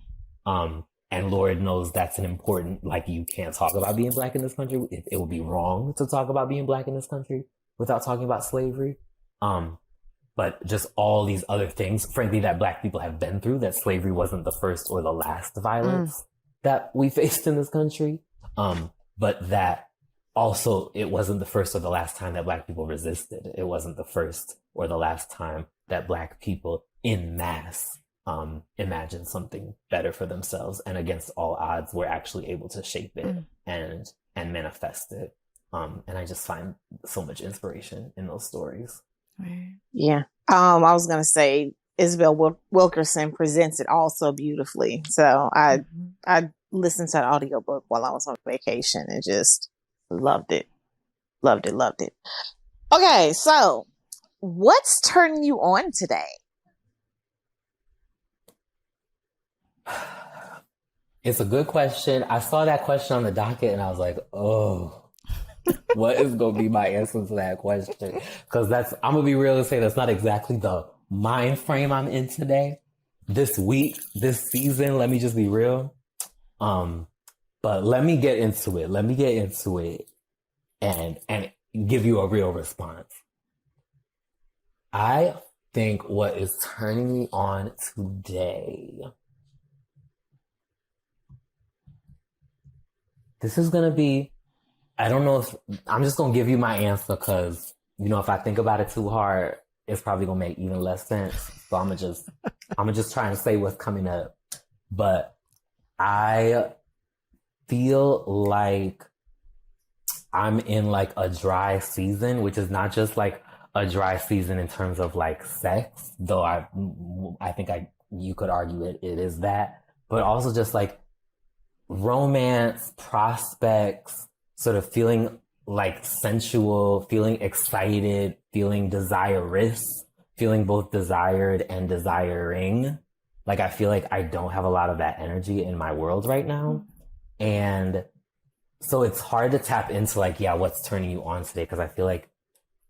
And Lord knows that's an important, like, you can't talk about being Black in this country. It would be wrong to talk about being Black in this country without talking about slavery. But just all these other things, frankly, that Black people have been through, that slavery wasn't the first or the last violence that we faced in this country. But that also, it wasn't the first or the last time that Black people resisted. It wasn't the first or the last time that Black people in mass imagined something better for themselves, and against all odds were actually able to shape it and manifest it. And I just find so much inspiration in those stories. Yeah. I was going to say, Isabel Wilkerson presents it all so beautifully. So I listened to the audiobook while I was on vacation and just loved it. Loved it. Okay. So what's turning you on today? It's a good question. I saw that question on the docket and I was like, oh, what is going to be my answer to that question? Because I'm going to be real and say that's not exactly the mind frame I'm in today. This week, this season, let me just be real. But let me get into it and give you a real response. I think what is turning me on today, this is going to be, I don't know if, I'm just going to give you my answer because, if I think about it too hard, it's probably going to make even less sense. So I'm going to just try and say what's coming up. But I feel like I'm in like a dry season, which is not just like a dry season in terms of like sex, though I think you could argue it is that, but also just like romance, prospects, sort of feeling like sensual, feeling excited, feeling desirous, feeling both desired and desiring. Like, I feel like I don't have a lot of that energy in my world right now. And so it's hard to tap into like, yeah, what's turning you on today? Because I feel like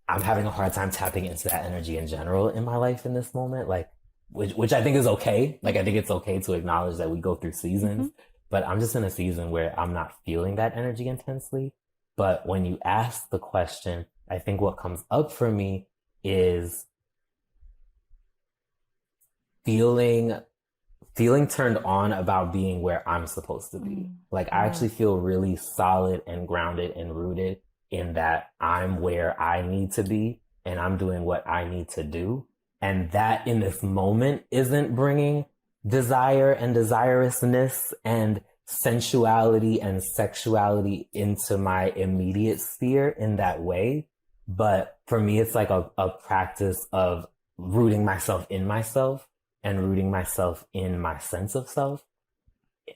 I'm having a hard time tapping into that energy in general in my life in this moment. Like, which I think is okay. Like, I think it's okay to acknowledge that we go through seasons. but I'm just in a season where I'm not feeling that energy intensely. But when you ask the question, I think what comes up for me is feeling turned on about being where I'm supposed to be. Like I actually feel really solid and grounded and rooted in that I'm where I need to be and I'm doing what I need to do. And that in this moment isn't bringing desire and desirousness and sensuality and sexuality into my immediate sphere in that way. But for me, it's like a practice of rooting myself in myself and rooting myself in my sense of self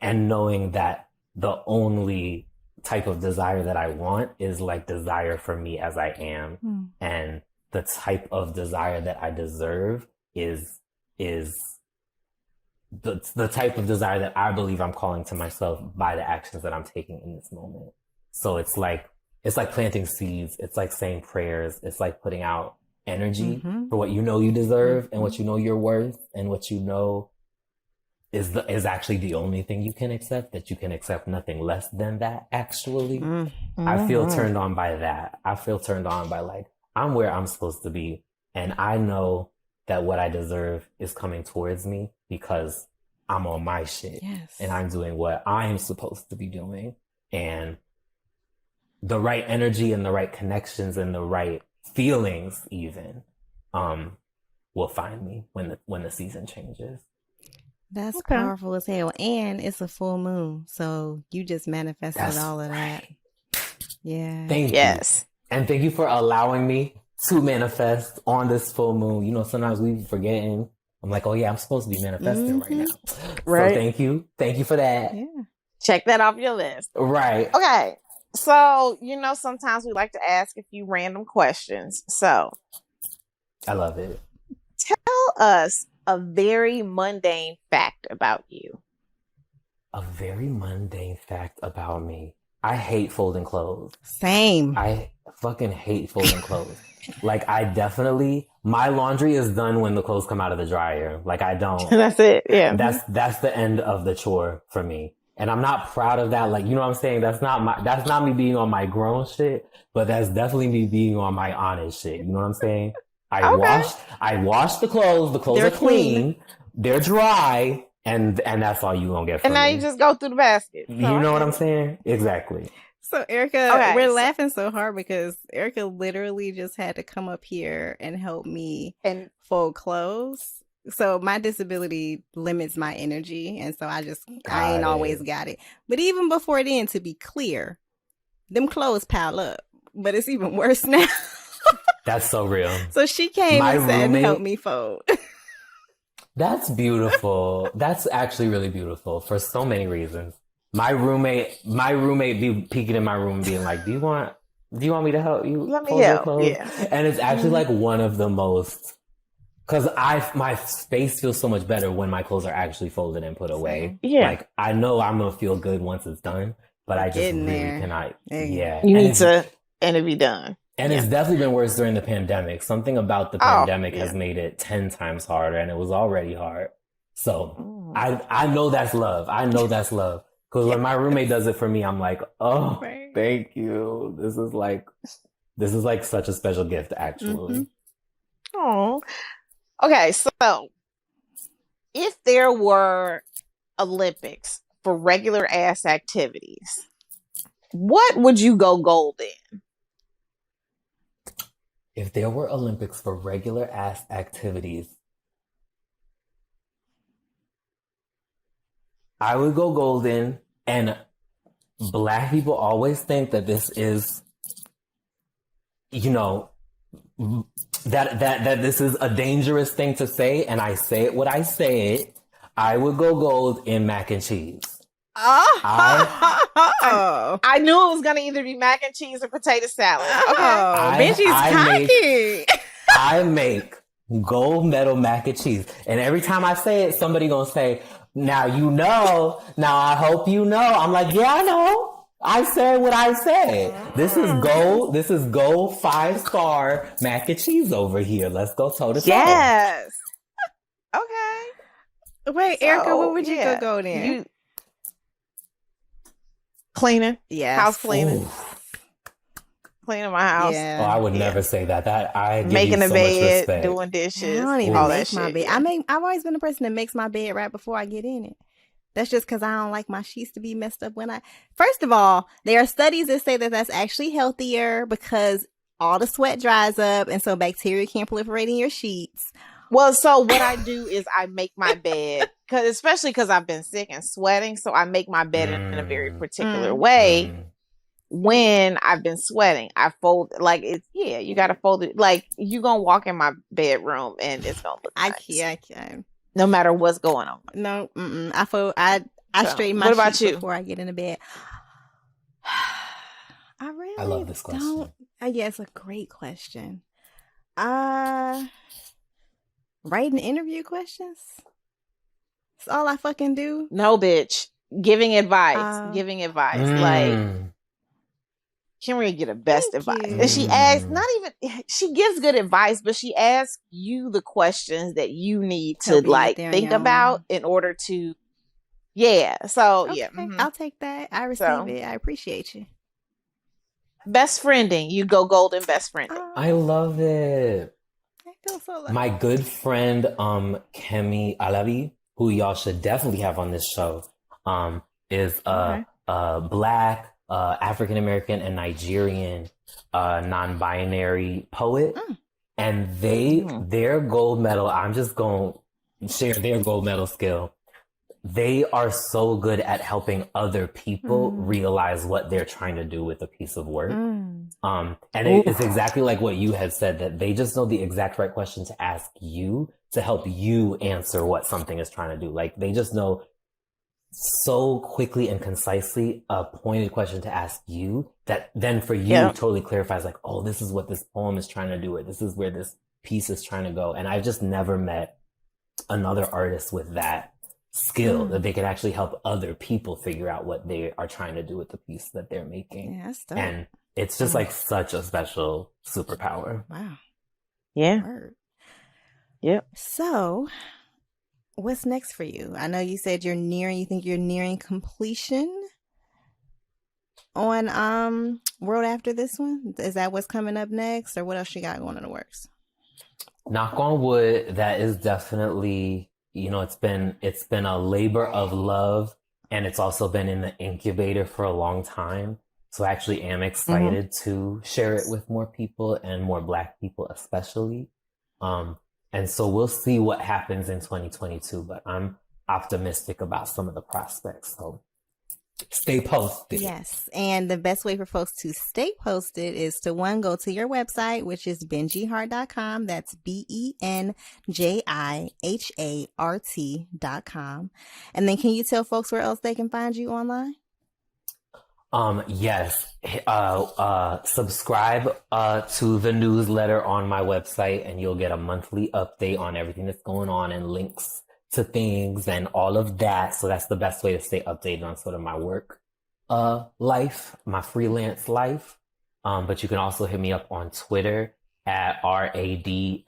and knowing that the only type of desire that I want is like desire for me as I am. And the type of desire that I deserve is the type of desire that I believe I'm calling to myself by the actions that I'm taking in this moment. So it's like planting seeds. It's like saying prayers. It's like putting out energy for what you know you deserve and what you know you're worth and what you know is actually the only thing you can accept, that you can accept nothing less than that actually. I feel turned on by that. I feel turned on by like, I'm where I'm supposed to be. And I know that what I deserve is coming towards me because I'm on my shit. Yes. And I'm doing what I'm supposed to be doing. And the right energy and the right connections and the right feelings even will find me when the season changes. That's powerful as hell. And it's a full moon. So you just manifested all of that. Yeah. Thank you. And thank you for allowing me to manifest on this full moon. You know, sometimes we be forgetting. I'm like, oh yeah, I'm supposed to be manifesting right now. Right. So thank you. Thank you for that. Yeah. Check that off your list. Right. Okay. So, you know, sometimes we like to ask a few random questions. So I love it. Tell us a very mundane fact about you. A very mundane fact about me. I hate folding clothes. Same. I fucking hate folding clothes. Like I definitely, my laundry is done when the clothes come out of the dryer. Like I don't. That's it. Yeah. That's the end of the chore for me. And I'm not proud of that. Like, you know what I'm saying? That's not me being on my grown shit, but that's definitely me being on my honest shit. You know what I'm saying? I wash the clothes. The clothes are clean. They're dry. And that's all you gonna get from me. And now you just go through the basket. So you know what I'm saying? Exactly. So Erica, we're laughing so hard because Erica literally just had to come up here and help me and fold clothes. So my disability limits my energy. And so I ain't always got it. But even before then, to be clear, them clothes pile up. But it's even worse now. That's so real. So she came and helped me fold. That's beautiful. That's actually really beautiful for so many reasons. My roommate be peeking in my room and being like, do you want me to help you fold your clothes? Yeah. And it's actually like one of the most, because my space feels so much better when my clothes are actually folded and put away. Yeah. Like I know I'm gonna feel good once it's done, but I just really cannot. Yeah. You need to and it be done. And it's definitely been worse during the pandemic. Something about the pandemic has made it 10 times harder, and it was already hard. So I know that's love. I know that's love. Because when my roommate does it for me, I'm like, oh, thank you. This is like such a special gift, actually. Oh, okay. So if there were Olympics for regular ass activities, what would you go gold in? If there were Olympics for regular ass activities, I would go golden. And Black people always think that this is, you know, that this is a dangerous thing to say. And I say it what I say it. I would go gold in mac and cheese. I knew it was going to either be mac and cheese or potato salad. Okay. Benji's cocky. I make gold medal mac and cheese. And every time I say it, somebody going to say, now I hope you know. I'm like, yeah, I know. I said what I said. This is gold 5-star mac and cheese over here. Let's go toe to toe. Yes. Okay. Wait, Erica, what would you go gold in? Cleaning. Yes. House cleaning. Ooh. Cleaning my house. Yeah. Oh, I would never say that. I give Making you the so much bed, respect. doing dishes. I don't even all that make my shit, bed. yeah. I've always been a person that makes my bed right before I get in it. That's just because I don't like my sheets to be messed up First of all, there are studies that say that that's actually healthier because all the sweat dries up and so bacteria can't proliferate in your sheets. Well, so what I do is I make my bed, especially because I've been sick and sweating. So I make my bed in a very particular way. When I've been sweating, I fold you got to fold it. Like you gonna walk in my bedroom and it's gonna look nice. I can't. No matter what's going on. No, I straighten my sheets before I get into bed. I love this question. Yeah, it's a great question. Writing interview questions? That's all I fucking do? No, bitch. Giving advice. Like, Kenrya get the best advice. And she asks, she gives good advice, but she asks you the questions that you need to think about in order to, So, okay. I'll take that. I receive it. I appreciate you. Best friending. You go golden best friending. I love it. I feel so lucky. My good friend, Kemi Alabi, who y'all should definitely have on this show, is a Black, African-American, and Nigerian non-binary poet. And their gold medal, I'm just going to share their gold medal skill. They are so good at helping other people realize what they're trying to do with a piece of work. And it's exactly like what you had said, that they just know the exact right question to ask you to help you answer what something is trying to do. Like they just know so quickly and concisely a pointed question to ask you that then for you totally clarifies like, oh, this is what this poem is trying to do, or this is where this piece is trying to go. And I've just never met another artist with that skill that they can actually help other people figure out what they are trying to do with the piece that they're making. Yeah, that's dope. And it's just like such a special superpower. Wow. Yeah. Word. Yep. So what's next for you? I know you said you think you're nearing completion on World After this one. Is that what's coming up next, or what else you got going in the works? Knock on wood, that is definitely, it's been a labor of love, and it's also been in the incubator for a long time. So I actually am excited to share it with more people, and more Black people especially. And so we'll see what happens in 2022, but I'm optimistic about some of the prospects. So stay posted. Yes. And the best way for folks to stay posted is to go to your website, which is benjihart.com. That's BenjiHart.com. And then can you tell folks where else they can find you online? Yes. Subscribe to the newsletter on my website, and you'll get a monthly update on everything that's going on and links to things and all of that. So that's the best way to stay updated on sort of my work life, my freelance life. But you can also hit me up on Twitter at RADFAGG,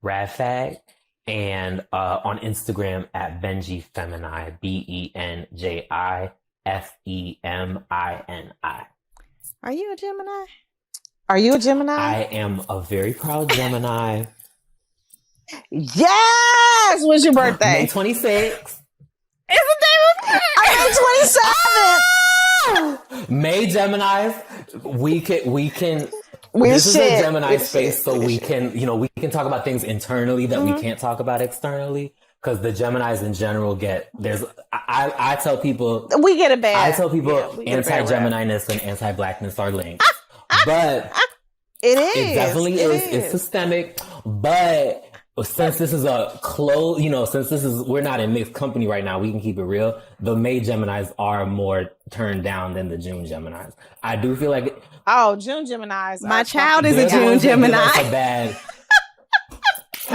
Radfag, and on Instagram at Benji Femini, BenjiFemini. Are you a Gemini? Are you a Gemini? I am a very proud Gemini. Yes! When's your birthday? May 26th. It's the day of I'm 27th. May Geminis, we can. This is a Gemini space, so we can, we can talk about things internally that we can't talk about externally. Because the Geminis in general I tell people... We get a bad... I tell people anti-Gemini-ness and anti-Blackness are linked. But... It is. It definitely is. It's systemic. But since this is a close... we're not in mixed company right now, we can keep it real. The May Geminis are more turned down than the June Geminis. I do feel like... June Geminis. My child is a June Gemini.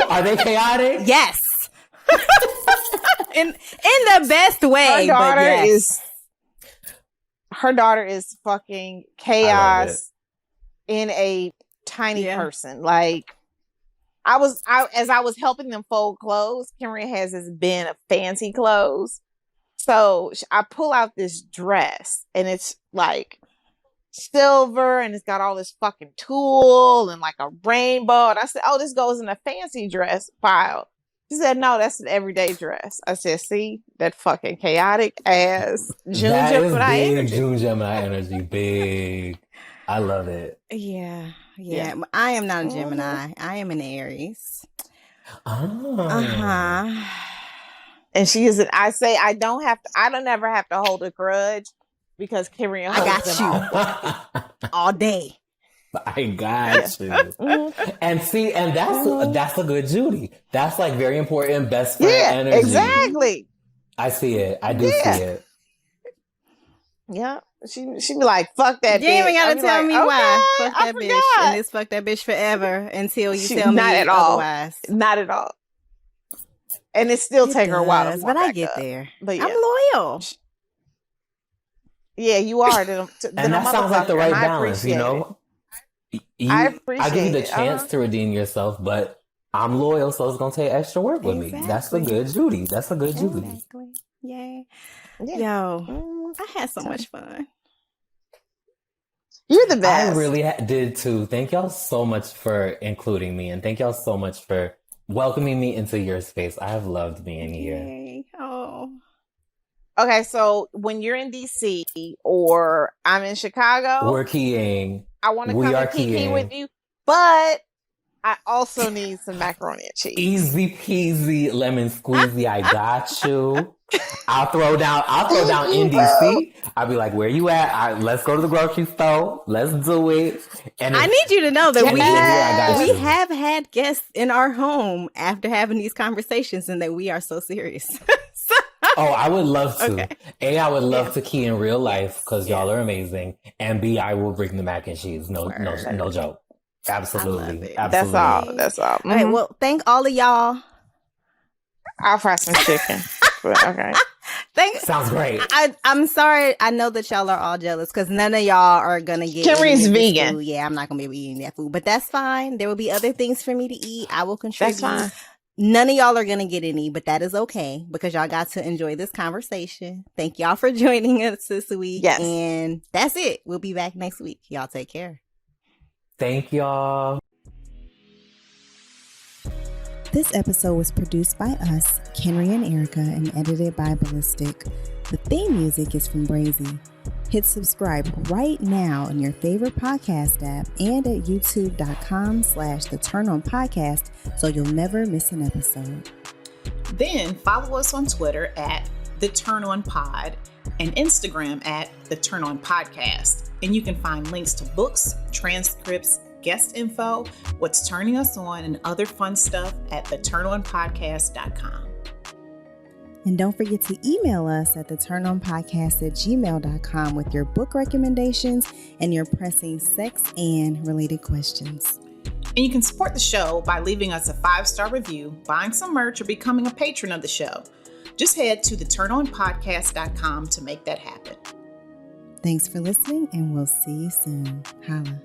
Are they chaotic? Yes. in the best way. Her daughter is fucking chaos in a tiny person. Like as I was helping them fold clothes, Kenrya has this bin of fancy clothes. So I pull out this dress and it's like silver and it's got all this fucking tulle and like a rainbow. And I said, oh, this goes in a fancy dress pile. She said, no, that's an everyday dress. I said, see, that fucking chaotic ass June Gemini energy. June Gemini energy, big. I love it. Yeah. I am not a Gemini. I am an Aries. And she is. I say I don't ever have to hold a grudge because Kenrya holds you all day. I got you. And see, and that's a good Judy. That's like very important best friend energy. Exactly. I see it. I do see it. Yeah. She be like, fuck that bitch. You ain't gotta tell me why. Fuck that bitch. And it's fuck that bitch forever until you tell me otherwise. Not at all. And it still take her a while to but I get there. But yeah. I'm loyal. Yeah, you are. And that sounds like the right balance, you know? I give you the chance to redeem yourself, but I'm loyal, so it's going to take extra work with me. That's a good Judy. That's a good Judy. Exactly. Yay. Yeah. Yo, I had so much fun. You're the best. I really did too. Thank y'all so much for including me, and thank y'all so much for welcoming me into your space. I have loved being here. Yay. Oh. Okay, so when you're in DC or I'm in Chicago, we're keying. I want to come and key with you, but I also need some macaroni and cheese. Easy peasy lemon squeezy. I got you. I'll throw down in DC. I'll be like, where you at? Let's go to the grocery store. Let's do it. And I need you to know that we have had guests in our home after having these conversations and that we are so serious. Oh, I would love to. Okay. A, I would love to key in real life because y'all are amazing. And B, I will bring the mac and cheese. No joke. Absolutely. That's all. Mm-hmm. All right. Well, thank all of y'all. I'll fry some chicken. Okay. Sounds great. I'm sorry. I know that y'all are all jealous because none of y'all are gonna get. Kenrya's vegan. Food. Yeah, I'm not gonna be able to eat that food, but that's fine. There will be other things for me to eat. I will contribute. That's fine. None of y'all are gonna get any, but that is okay because y'all got to enjoy this conversation. Thank y'all for joining us this week. Yes. And that's it. We'll be back next week. Y'all take care. Thank y'all. This episode was produced by us, Kenrya and Erica, and edited by Ballistic. The theme music is from Brazy. Hit subscribe right now in your favorite podcast app and at youtube.com/The Turn On Podcast so you'll never miss an episode. Then follow us on Twitter at The Turn On Pod and Instagram at The Turn On Podcast. And you can find links to books, transcripts, guest info, what's turning us on, and other fun stuff at theturnonpodcast.com. And don't forget to email us at theturnonpodcast@gmail.com with your book recommendations and your pressing sex and related questions. And you can support the show by leaving us a 5-star review, buying some merch, or becoming a patron of the show. Just head to theturnonpodcast.com to make that happen. Thanks for listening, and we'll see you soon. Holla.